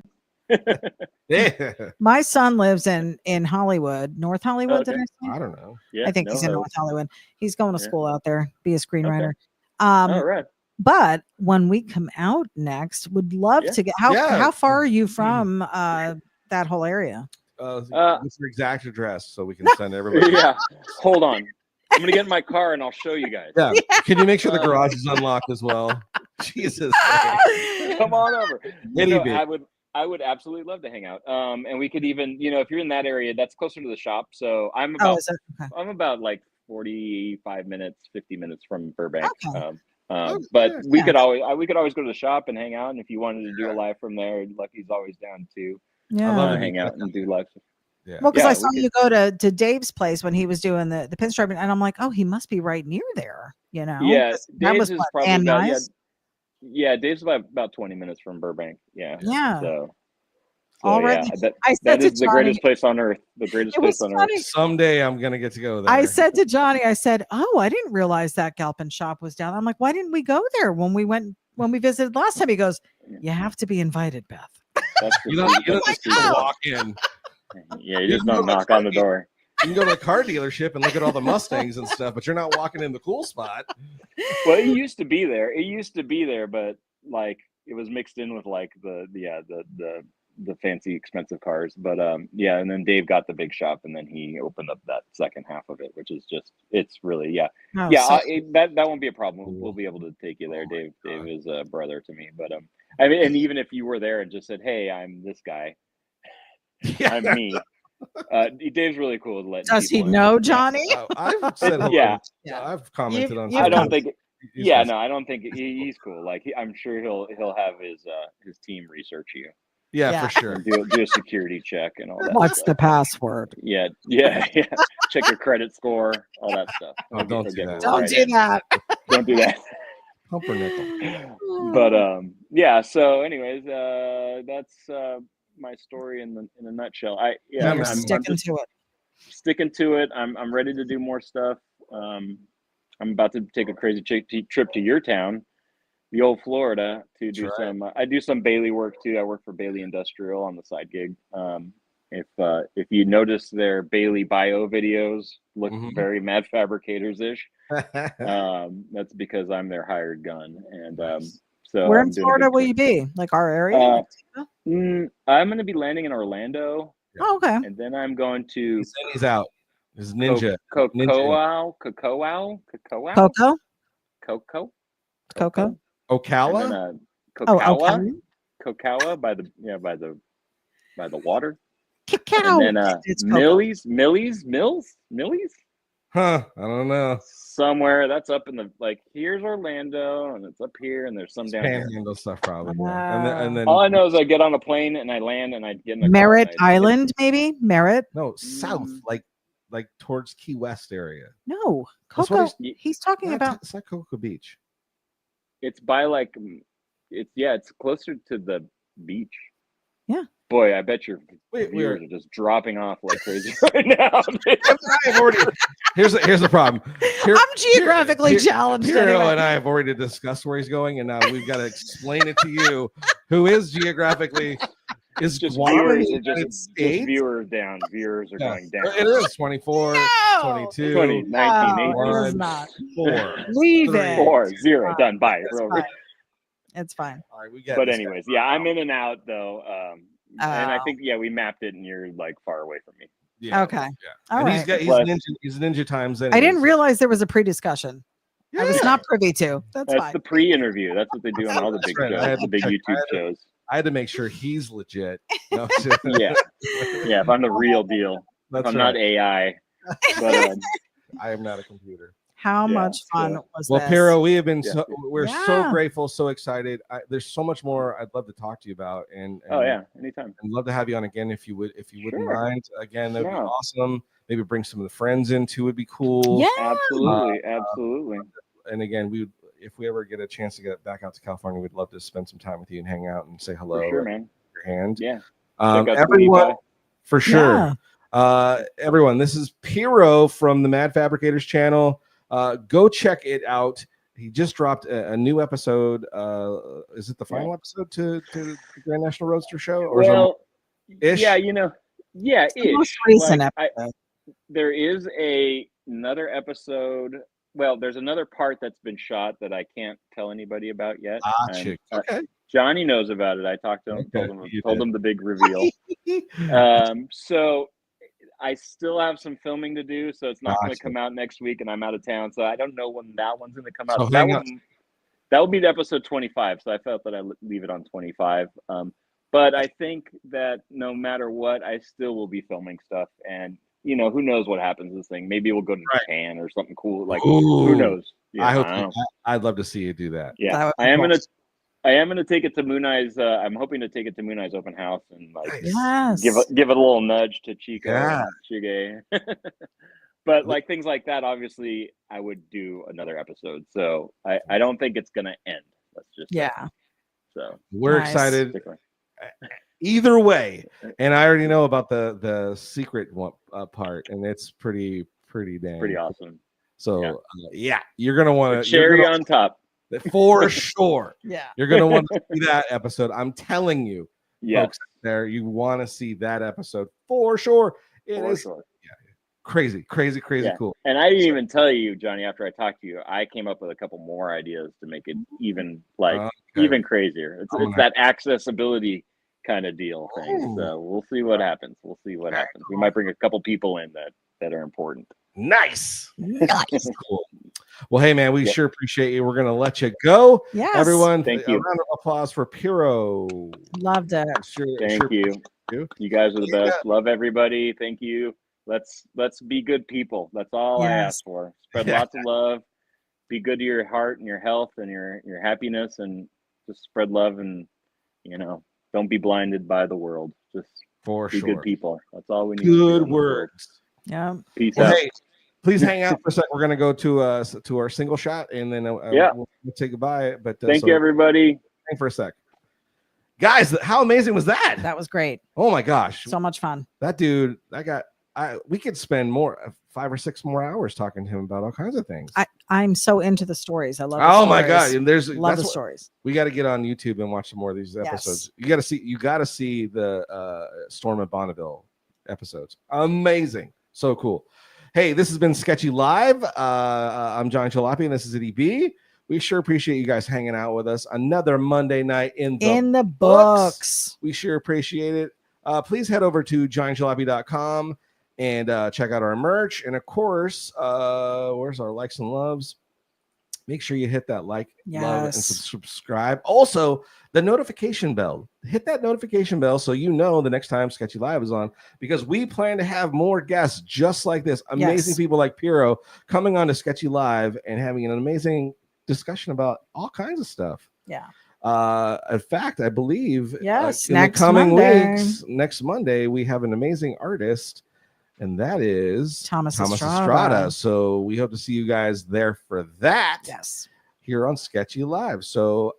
My son lives in Hollywood, North Hollywood. Did I say? I don't know. Yeah, I think he's in North Hollywood. He's going to school out there, be a screenwriter. All right. But when we come out next, would love to get how far are you from that whole area? What's your exact address so we can send everybody? Yeah, hold on. I'm gonna get in my car and I'll show you guys. Yeah. Can you make sure the garage is unlocked as well? Jesus. Come on over. I would absolutely love to hang out. And we could even, if you're in that area, that's closer to the shop. So I'm about like 45 minutes, 50 minutes from Burbank. Okay. But we could always go to the shop and hang out. And if you wanted to do a live from there, Lucky's always down to hang out and do live. Yeah. Well, because I saw you go to Dave's place when he was doing the pinstriping, and I'm like, oh, he must be right near there. Yeah, Dave's is probably about, Dave's about 20 minutes from Burbank. Yeah. So already, that is the greatest place on earth. The greatest place on earth. Someday I'm gonna get to go there. I said to Johnny, I said, oh, I didn't realize that Galpin shop was down. I'm like, why didn't we go there when we visited last time? He goes, you have to be invited, Beth. You don't just walk in. Yeah, you just don't knock on the door. You can go to the car dealership and look at all the Mustangs and stuff, but you're not walking in the cool spot. Well, it used to be there, but like it was mixed in with like the fancy expensive cars. But and then Dave got the big shop, and then he opened up that second half of it, which is it's really that won't be a problem. We'll be able to take you there. Dave is a brother to me, but I mean, and even if you were there and just said, hey, I'm this guy. I'm me. Dave's really cool to let. Does he know Johnny? I've said I've commented on. I don't think. I don't think he's cool. Like I'm sure he'll have his team research you. Yeah, for sure. Do a security check and all that. What's the password? Yeah. Check your credit score, all that stuff. Don't do that. Don't do that. Don't do that. Pumpernickel. But so anyways, that's my story in a nutshell. I'm sticking to it. I'm ready to do more stuff. I'm about to take a crazy trip to your town, the old Florida, to do I do some Bailey work too. I work for Bailey Industrial on the side gig. If you notice their Bailey bio videos look very Mad Fabricators ish, that's because I'm their hired gun. And so where in Florida will you be? Like our area? I'm going to be landing in Orlando. Oh, okay. And then I'm going to. He's out. His ninja. Cocoa Ocala. Cocoa by the water. Cacao. And then Millie's. Huh? I don't know. Somewhere that's up in the here's Orlando, and it's up here, and there's some down here. Panhandle stuff probably. And then all I know is I get on a plane and I land and I get in the Merritt Island, maybe Merritt. No, south, like towards Key West area. No, Cocoa. He's talking about. It's like Cocoa Beach. It's by it's closer to the beach. Yeah. Boy, I bet your viewers are just dropping off like crazy right now. Here's the problem. I'm geographically challenged. Piero and I have already discussed where he's going, and now we've got to explain it to you, who is geographically is just viewers. Just viewers down. Viewers are going down. It is 24, 22, 20, 19, 18, 4. Leave it. 4, 0. Done. Bye. It's fine. All right, we get. But anyways, I'm in and out though. And I think we mapped it, and you're far away from me. Yeah. Okay. Yeah. All right. He's ninja times. Anyway, I didn't realize there was a pre-discussion. Yeah. I was not privy to. That's fine. The pre-interview. That's what they do on all the big shows, the big YouTube shows. I had to make sure he's legit. No, yeah. If I'm the real deal. I'm not AI. But I am not a computer. How much fun was well, this? Piero, we have been we're so grateful, so excited. There's so much more I'd love to talk to you about, and anytime. I'd love to have you on again if you wouldn't mind. Again, that'd be awesome. Maybe bring some of the friends in too. Would be cool. Yeah, absolutely. And again, if we ever get a chance to get back out to California, we'd love to spend some time with you and hang out and say hello. For sure, man. Your hand. Yeah. Everyone, for sure. Everyone, this is Piero from the Mad Fabricators channel. Go check it out. He just dropped a new episode. Is it the final episode to the Grand National Roadster show? Or ish? Yeah, ish. Recent there is another episode. Well, there's another part that's been shot that I can't tell anybody about yet. Okay. Johnny knows about it. I talked to him, told him the big reveal. So I still have some filming to do, so it's not going to come out next week, and I'm out of town, so I don't know when that one's going to come out. So that would be episode 25, so I felt that I'd leave it on 25. But I think that no matter what, I still will be filming stuff, and who knows what happens to this thing. Maybe we'll go to Japan or something cool. Like, who knows? I'd love to see you do that. Yeah, I am gonna take it to Moon Eye's. I'm hoping to take it to Moon Eye's open house and give it a little nudge to Chico and Shige. But like things like that, obviously, I would do another episode. So I don't think it's gonna end. Let's just so we're excited. Either way, and I already know about the secret one, part, and it's pretty awesome. So you're gonna want to cherry on top for sure. You're gonna want to see that episode. I'm telling you, folks there, you want to see that episode for sure. It is crazy cool. And I didn't even tell you, Johnny, after I talked to you, I came up with a couple more ideas to make it even even crazier. It's that accessibility kind of deal thing. So we'll see what happens. We might bring a couple people in that are important. Nice. Cool. Well, hey man, we sure appreciate you. We're gonna let you go. Yes. Everyone, thank you. A round of applause for Piero. Loved it. Thank you. You guys are the best. Love everybody. Thank you. Let's be good people. That's all I ask for. Spread lots of love. Be good to your heart and your health and your happiness, and just spread love, and don't be blinded by the world. Just be good people. That's all we need. Good words. Yeah. Peace out. Hey, please hang out for a sec. We're gonna go to our single shot, and then we'll say goodbye. But thank you, everybody. Hang for a sec, guys. How amazing was that? That was great. Oh my gosh, so much fun. That dude. We could spend 5 or 6 more hours talking to him about all kinds of things. I'm so into the stories. I love. Oh my god! And love the stories. We got to get on YouTube and watch some more of these episodes. You got to see the Storm at Bonneville episodes. Amazing, so cool. Hey, this has been Sketchy Live. I'm Johnny Jalopy, and this is Ity-B. We sure appreciate you guys hanging out with us. Another Monday night in the books. We sure appreciate it. Please head over to johnnyjalopy.com and check out our merch. And of course, where's our likes and loves? Make sure you hit that love, and subscribe. Also, the notification bell. Hit that notification bell so you know the next time Sketchy Live is on, because we plan to have more guests just like this. Amazing people like Piero coming on to Sketchy Live and having an amazing discussion about all kinds of stuff. Yeah. In fact, I believe in the coming weeks, next Monday, we have an amazing artist, and that is Thomas Estrada. So we hope to see you guys there for that. Yes. Here on Sketchy Live. So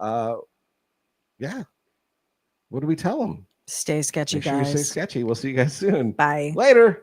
what do we tell them? Stay sketchy, Make sure guys. you stay sketchy. We'll see you guys soon. Bye. Later.